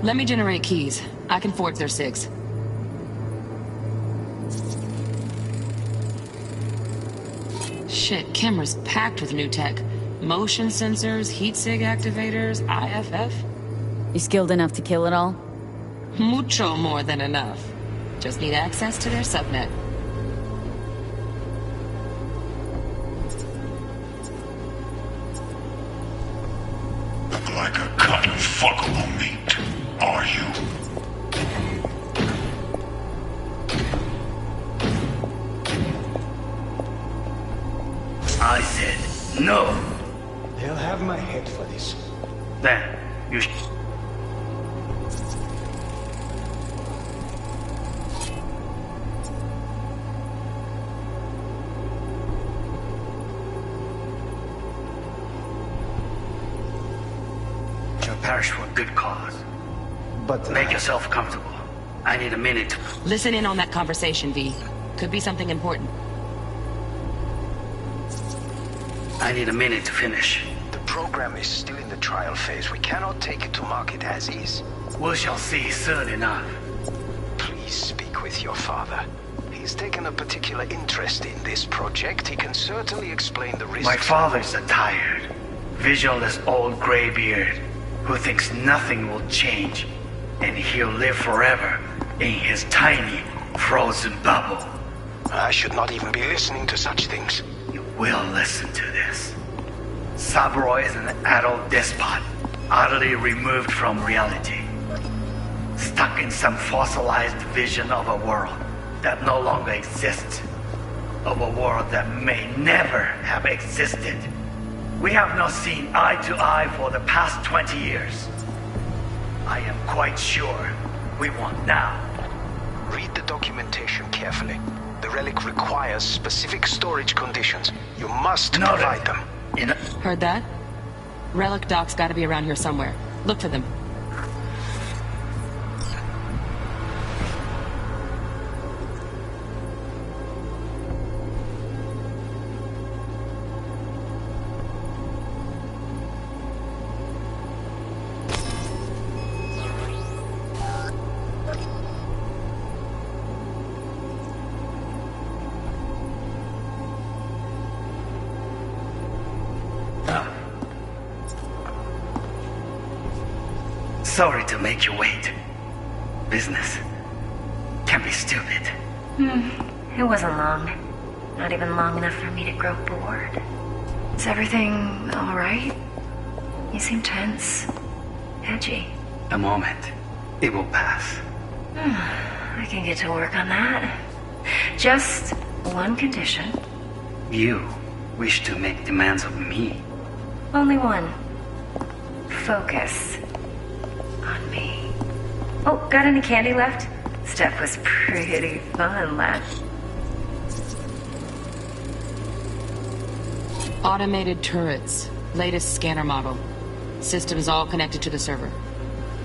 Let me generate keys. I can forge their SIGs. Shit, camera's packed with new tech. Motion sensors, heat sig activators, IFF. You skilled enough to kill it all? Mucho more than enough. Just need access to their subnet. Look like a cut of fuckable meat. Are you? I said, no. They'll have my head for this. Then, you shall perish for a good cause. But make yourself comfortable. I need a minute. Listen in on that conversation, V. Could be something important. I need a minute to finish. The program is still in the trial phase. We cannot take it to market as is. We shall see soon enough. Please speak with your father. He's taken a particular interest in this project. He can certainly explain the risks. My father's a tired, visionless old graybeard who thinks nothing will change, and he'll live forever in his tiny, frozen bubble. I should not even be listening to such things. You will listen to this. Saburo is an adult despot, utterly removed from reality. Stuck in some fossilized vision of a world that no longer exists. of a world that may never have existed. We have not seen eye to eye for the past 20 years. I am quite sure we won't now. Read the documentation carefully. The relic requires specific storage conditions. You must provide them. Heard that? Relic doc's gotta be around here somewhere. Look for them. Sorry to make you wait. Business can be stupid. It wasn't long. Not even long enough for me to grow bored. Is everything alright? You seem tense. Edgy. A moment. It will pass. I can get to work on that. Just one condition. You wish to make demands of me. Only one. Focus on me. Oh, got any candy left? Stuff was pretty fun last. Automated turrets. Latest scanner model. Systems all connected to the server.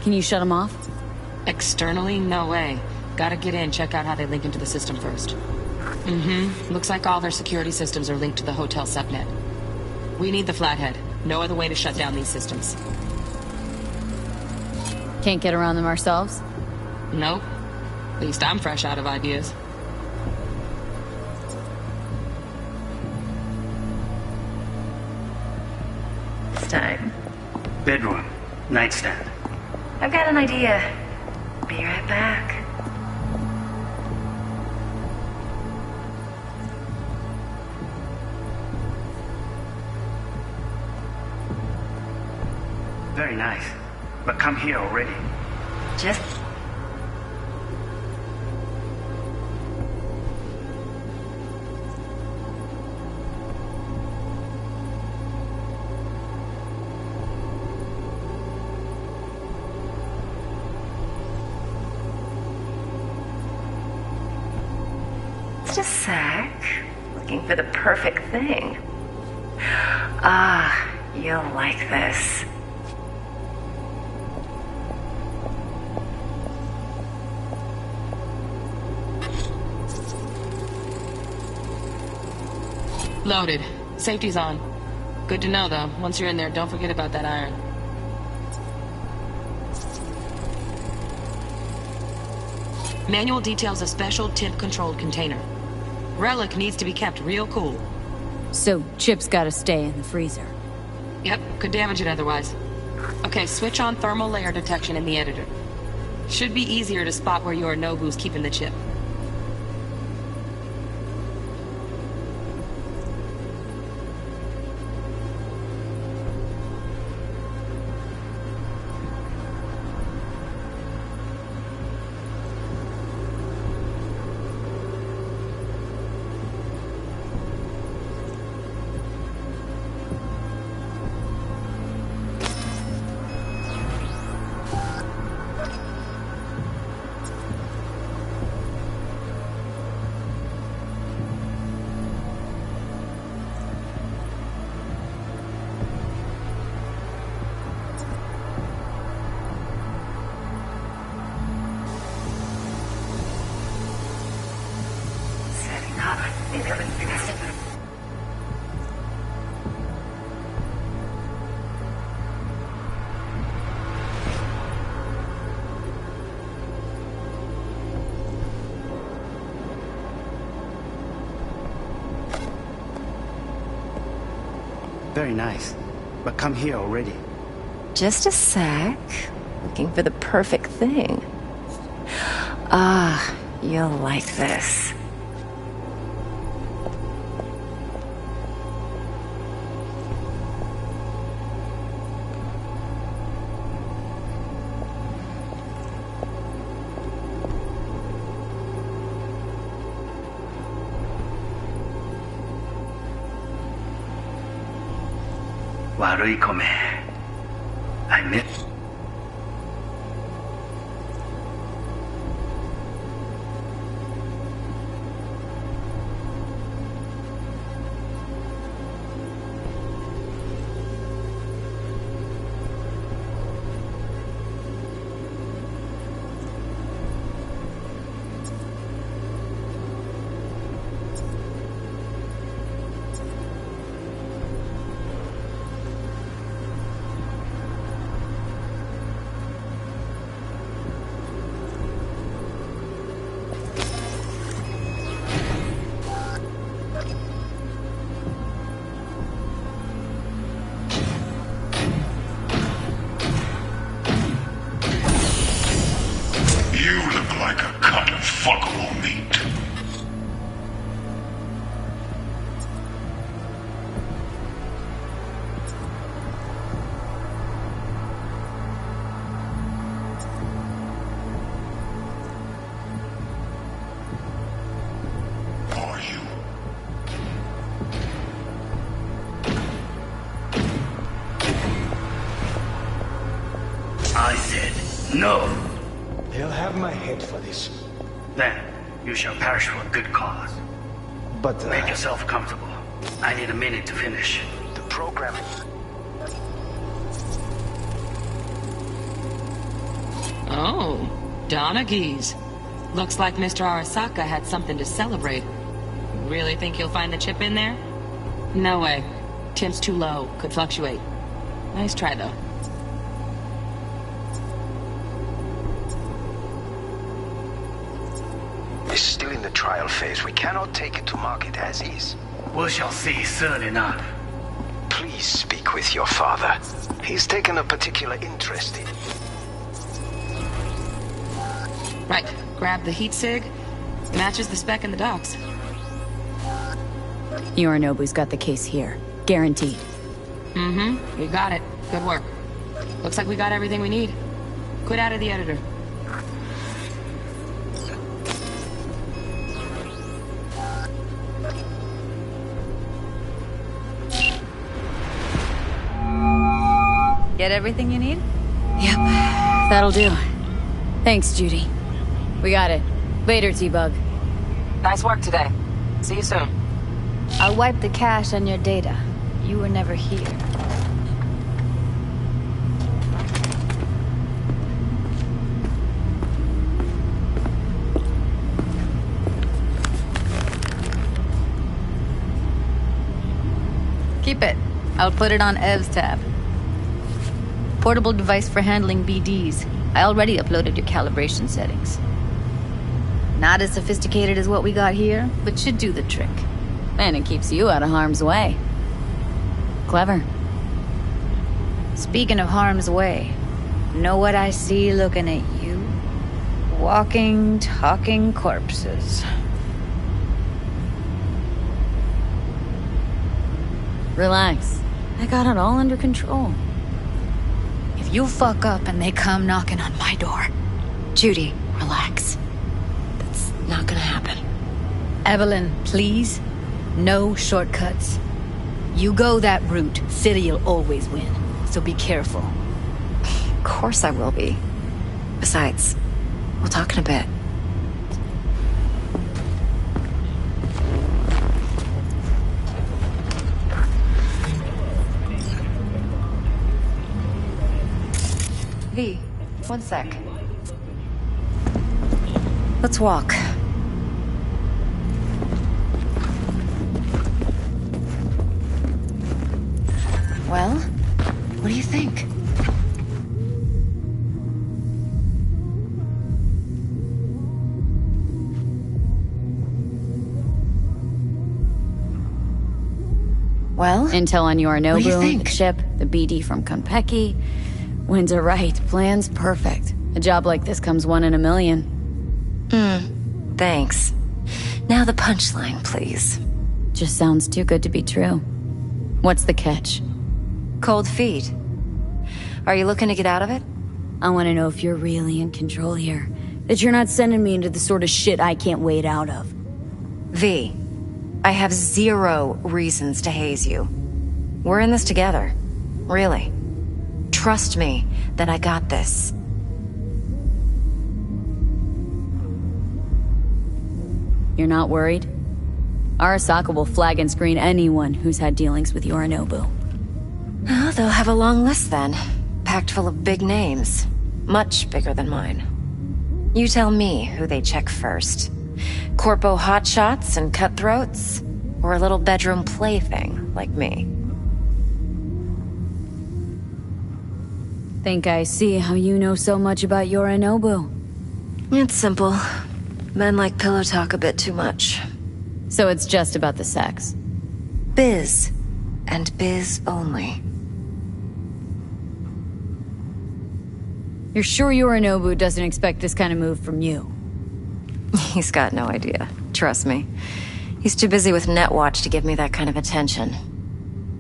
Can you shut them off? Externally? No way. Gotta get in, check out how they link into the system first. Looks like all their security systems are linked to the hotel subnet. We need the flathead. No other way to shut down these systems. Can't get around them ourselves? Nope. At least I'm fresh out of ideas. It's time. Bedroom. Nightstand. I've got an idea. Be right back. Very nice. But come here already. Just... Just a sec. Looking for the perfect thing. Ah, you'll like this. Loaded. Safety's on. Good to know, though. Once you're in there, don't forget about that iron. Manual details a special temp-controlled container. Relic needs to be kept real cool. So, Chip's gotta stay in the freezer. Yep, could damage it otherwise. Okay, switch on thermal layer detection in the editor. Should be easier to spot where Yorinobu's keeping the chip. Very nice. But come here already. Just a sec. Looking for the perfect thing. Ah, you'll like this. 悪い米。I miss. You look like a cut of fuckable meat. Are you? I said no. They'll have my head for this. Then you shall perish for a good cause. But Make yourself comfortable. I need a minute to finish. The program. Oh, Donaghy's. Looks like Mr. Arasaka had something to celebrate. Really think you'll find the chip in there? No way. Temp's too low. Could fluctuate. Nice try, though. It's still in the trial phase. We cannot take it to market as is. We shall see soon enough. Please speak with your father. He's taken a particular interest in. Right. Grab the heat sig. Matches the spec in the docks. Yorinobu's got the case here. Guaranteed. Mm-hmm. We got it. Good work. Looks like we got everything we need. Quit out of the editor. Get everything you need? Yep. That'll do. Thanks, Judy. We got it. Later, T-Bug. Nice work today. See you soon. I'll wipe the cache on your data. You were never here. Keep it. I'll put it on Ev's tab. Portable device for handling BDs. I already uploaded your calibration settings. Not as sophisticated as what we got here, but should do the trick. And it keeps you out of harm's way. Clever. Speaking of harm's way, know what I see looking at you? Walking, talking corpses. Relax. I got it all under control. If you fuck up and they come knocking on my door... Judy, relax. That's not gonna happen. Evelyn, please. No shortcuts. You go that route, City'll always win. So be careful. Of course I will be. Besides, we'll talk in a bit. V, one sec. Let's walk. Well, what do you think? Well? Intel on Yorinobu, What do you think? the chip, the BD from Konpeki. Winds are right, plan's perfect. A job like this comes one in a million. Thanks. Now the punchline, please. Just sounds too good to be true. What's the catch? Cold feet. Are you looking to get out of it? I want to know if you're really in control here. That you're not sending me into the sort of shit I can't wade out of. V, I have 0 reasons to haze you. We're in this together. Really. Trust me that I got this. You're not worried? Arasaka will flag and screen anyone who's had dealings with Yorinobu. Oh, they'll have a long list then. Packed full of big names. Much bigger than mine. You tell me who they check first. Corpo hotshots and cutthroats? Or a little bedroom plaything like me? Think I see how you know so much about Yorinobu. It's simple. Men like pillow talk a bit too much. So it's just about the sex. Biz. And biz only. You're sure Yorinobu doesn't expect this kind of move from you? He's got no idea. Trust me. He's too busy with Netwatch to give me that kind of attention.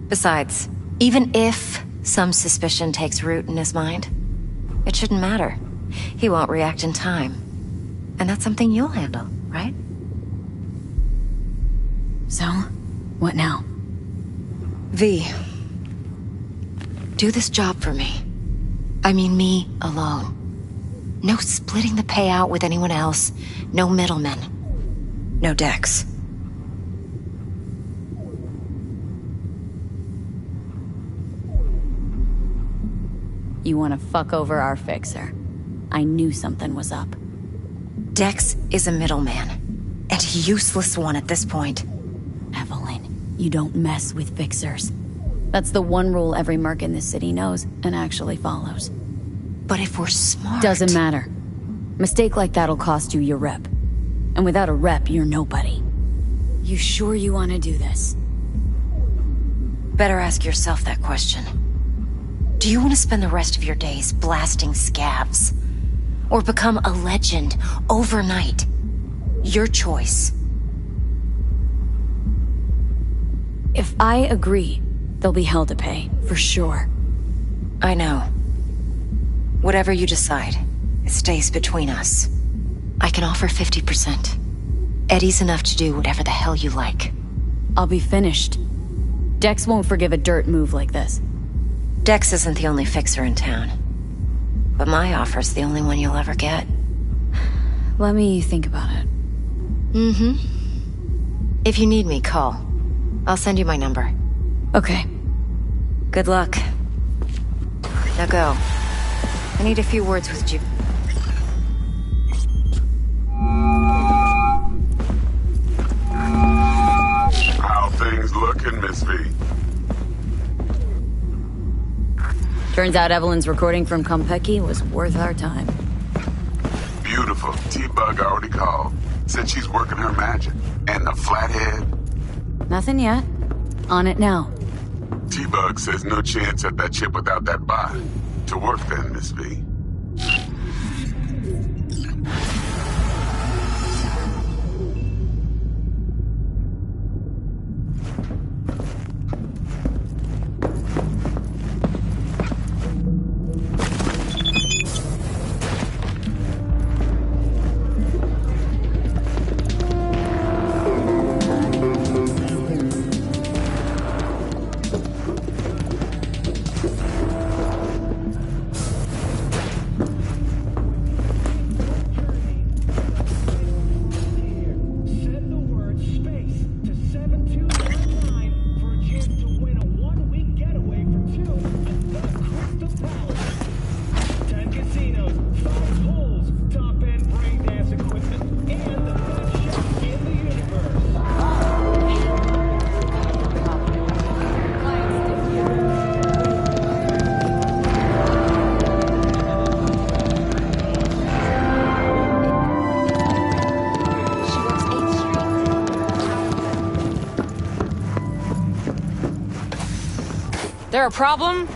Besides, even if some suspicion takes root in his mind, it shouldn't matter. He won't react in time. And that's something you'll handle, right? So, what now? V. Do this job for me. I mean me alone. No splitting the payout with anyone else. No middlemen. No Dex. You want to fuck over our fixer. I knew something was up. Dex is a middleman. And a useless one at this point. Evelyn, you don't mess with fixers. That's the one rule every merc in this city knows and actually follows. But if we're smart... Doesn't matter. Mistake like that'll cost you your rep. And without a rep, you're nobody. You sure you want to do this? Better ask yourself that question. Do you want to spend the rest of your days blasting scabs? Or become a legend overnight? Your choice. If I agree, there'll be hell to pay, for sure. I know. Whatever you decide, it stays between us. I can offer 50%. Eddie's enough to do whatever the hell you like. I'll be finished. Dex won't forgive a dirt move like this. Dex isn't the only fixer in town. But my offer's the only one you'll ever get. Let me think about it. Mm-hmm. If you need me, call. I'll send you my number. Okay. Good luck. Now go. I need a few words with you. How things looking, Miss V? Turns out Evelyn's recording from Konpeki was worth our time. Beautiful. T-Bug already called. Said she's working her magic. And the flathead? Nothing yet. On it now. T-Bug says no chance at that chip without that bot. To work then, Miss V. There a problem?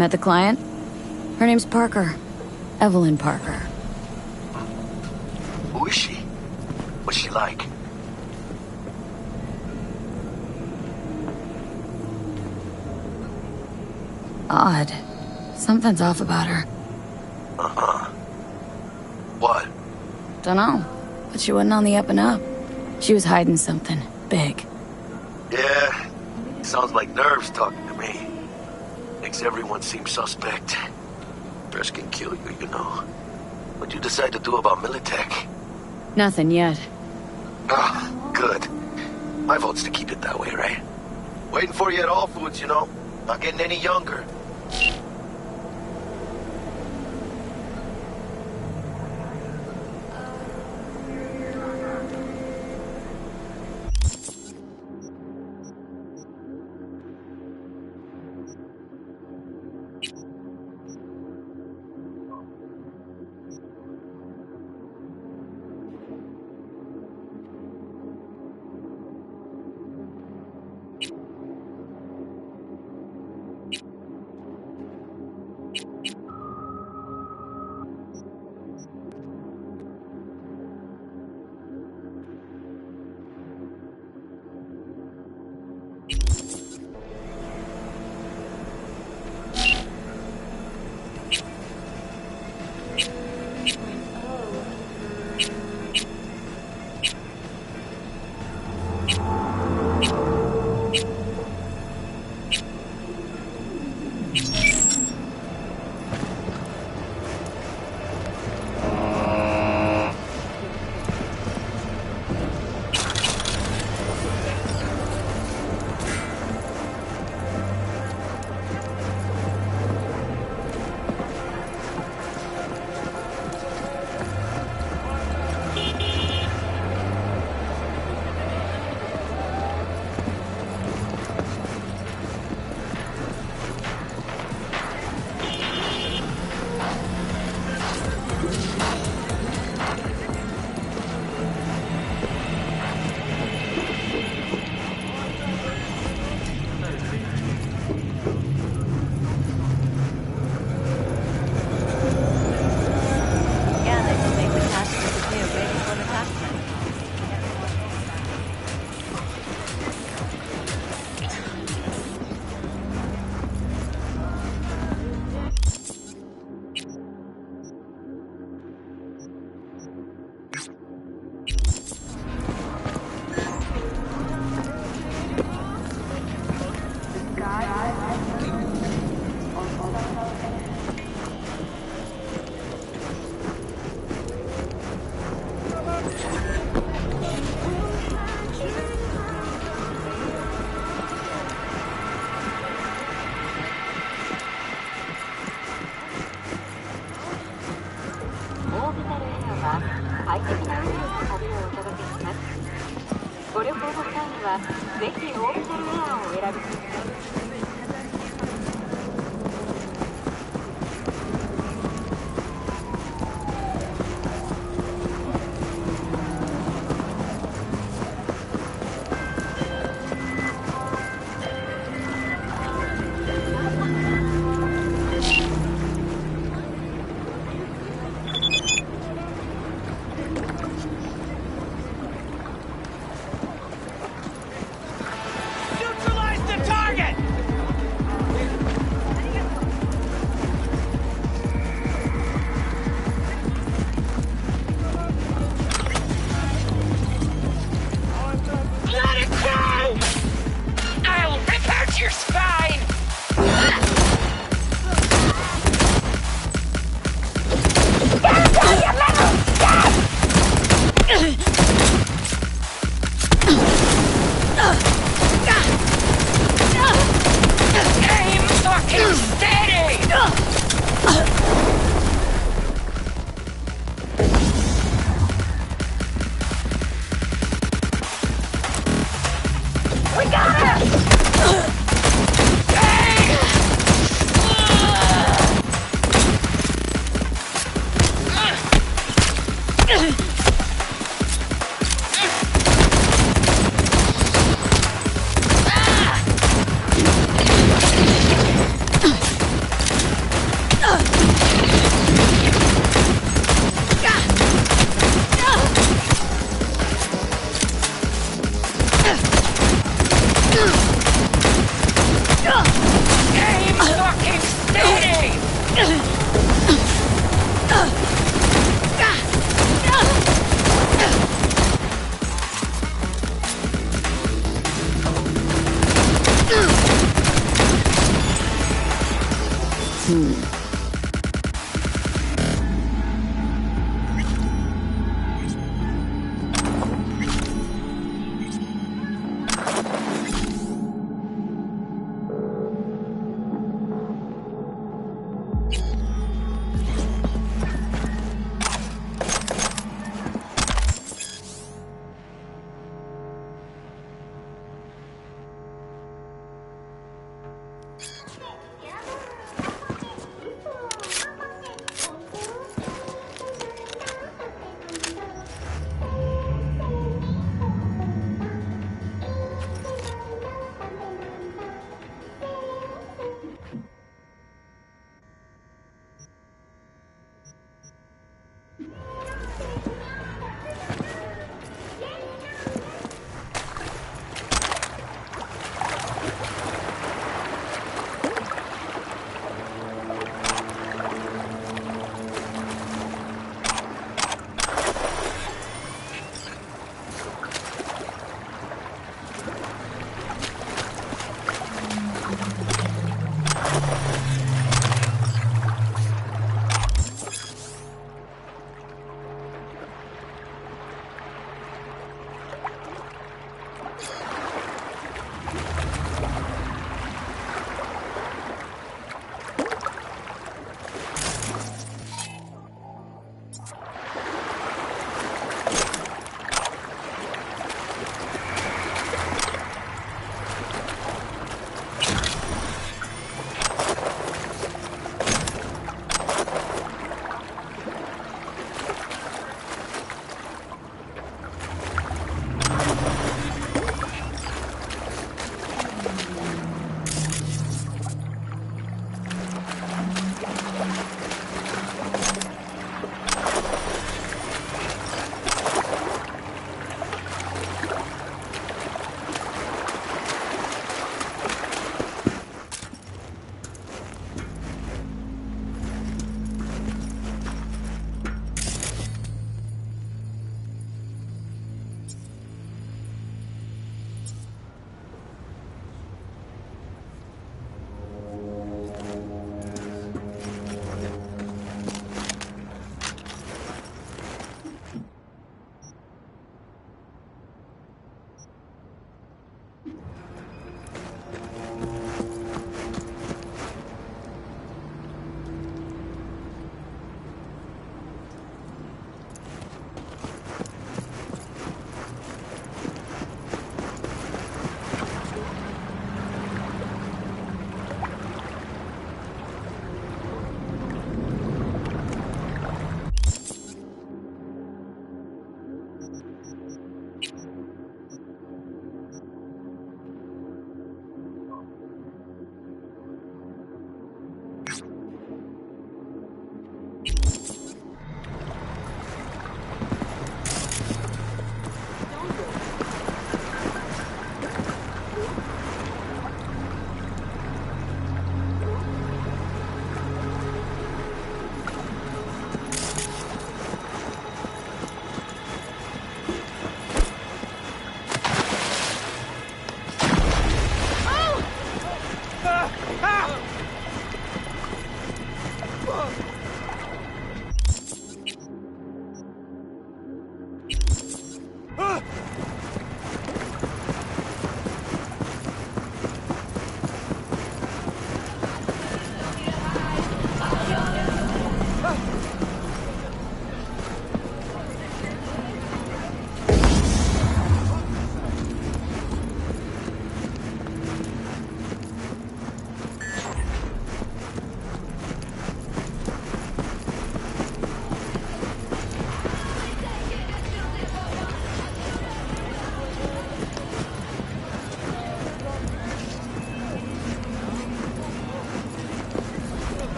Met the client? Her name's Parker. Evelyn Parker. Who is she? What's she like? Odd. Something's off about her. Uh-huh. What? Dunno. But she wasn't on the up and up. She was hiding something big. Yeah, sounds like nerves talking to me. Makes everyone seem suspect. Press can kill you, you know. What'd you decide to do about Militech? Nothing yet. Ah, good. My vote's to keep it that way, right? Waiting for you at All Foods, you know. Not getting any younger.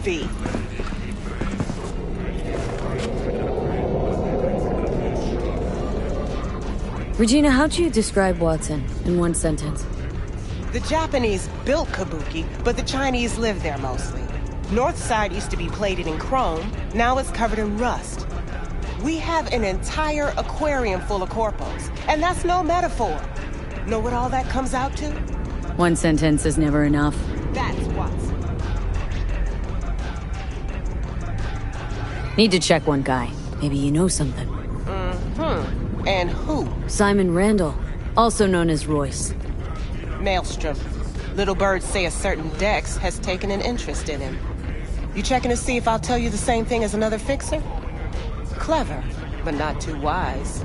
V. Regina, how'd you describe Watson in one sentence? The Japanese built Kabuki, but the Chinese live there mostly. North side used to be plated in chrome, now it's covered in rust. We have an entire aquarium full of corpos, and that's no metaphor. Know what all that comes out to? One sentence is never enough. That's Watson. Need to check one guy. Maybe you know something. Mm-hmm. And who? Simon Randall, also known as Royce. Maelstrom. Little birds say a certain Dex has taken an interest in him. You checking to see if I'll tell you the same thing as another fixer? Clever, but not too wise.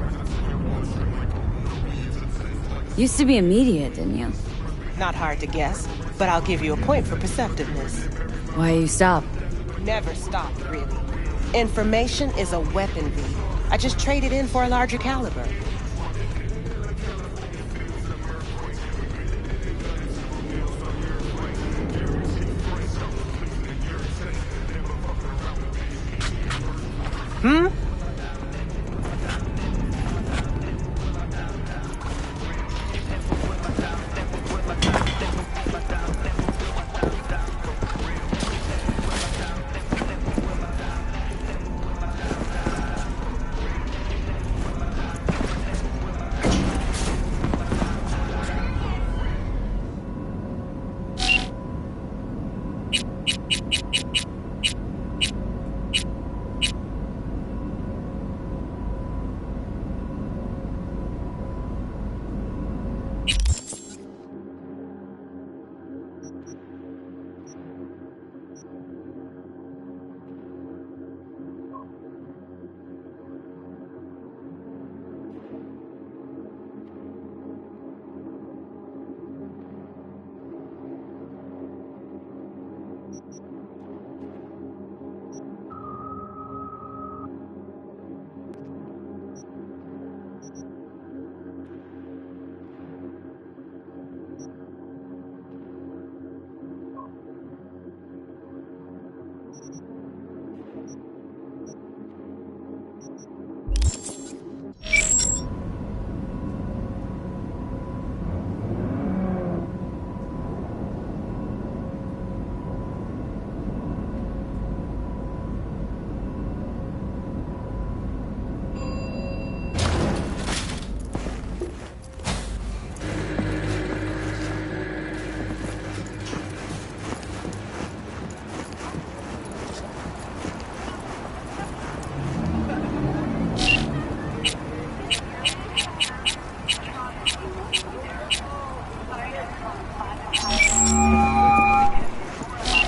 Used to be immediate, didn't you? Not hard to guess, but I'll give you a point for perceptiveness. Why you stop? Never stopped, really. Information is a weapon, V. I just traded in for a larger caliber. Hmm?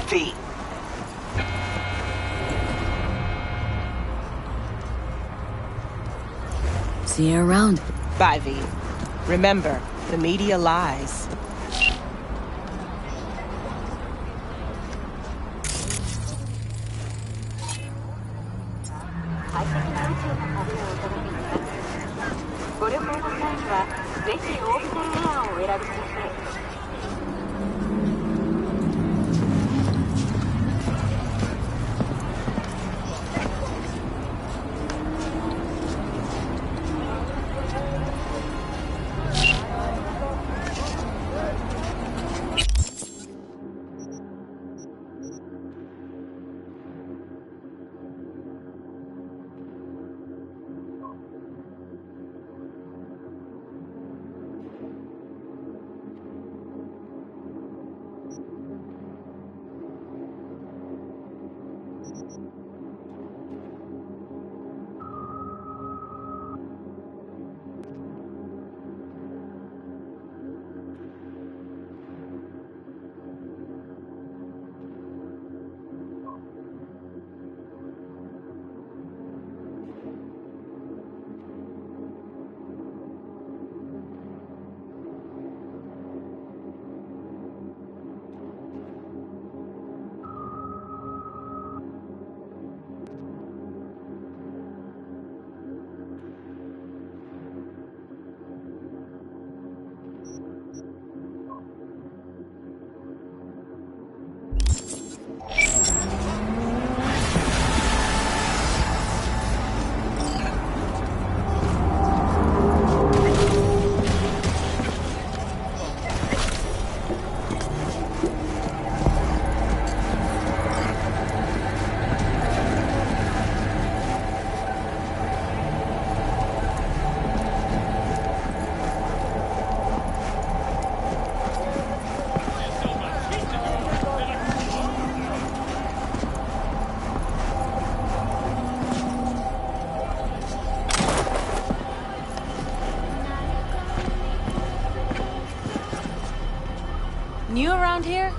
V. See you around. Bye, V. Remember, the media lies. New around here?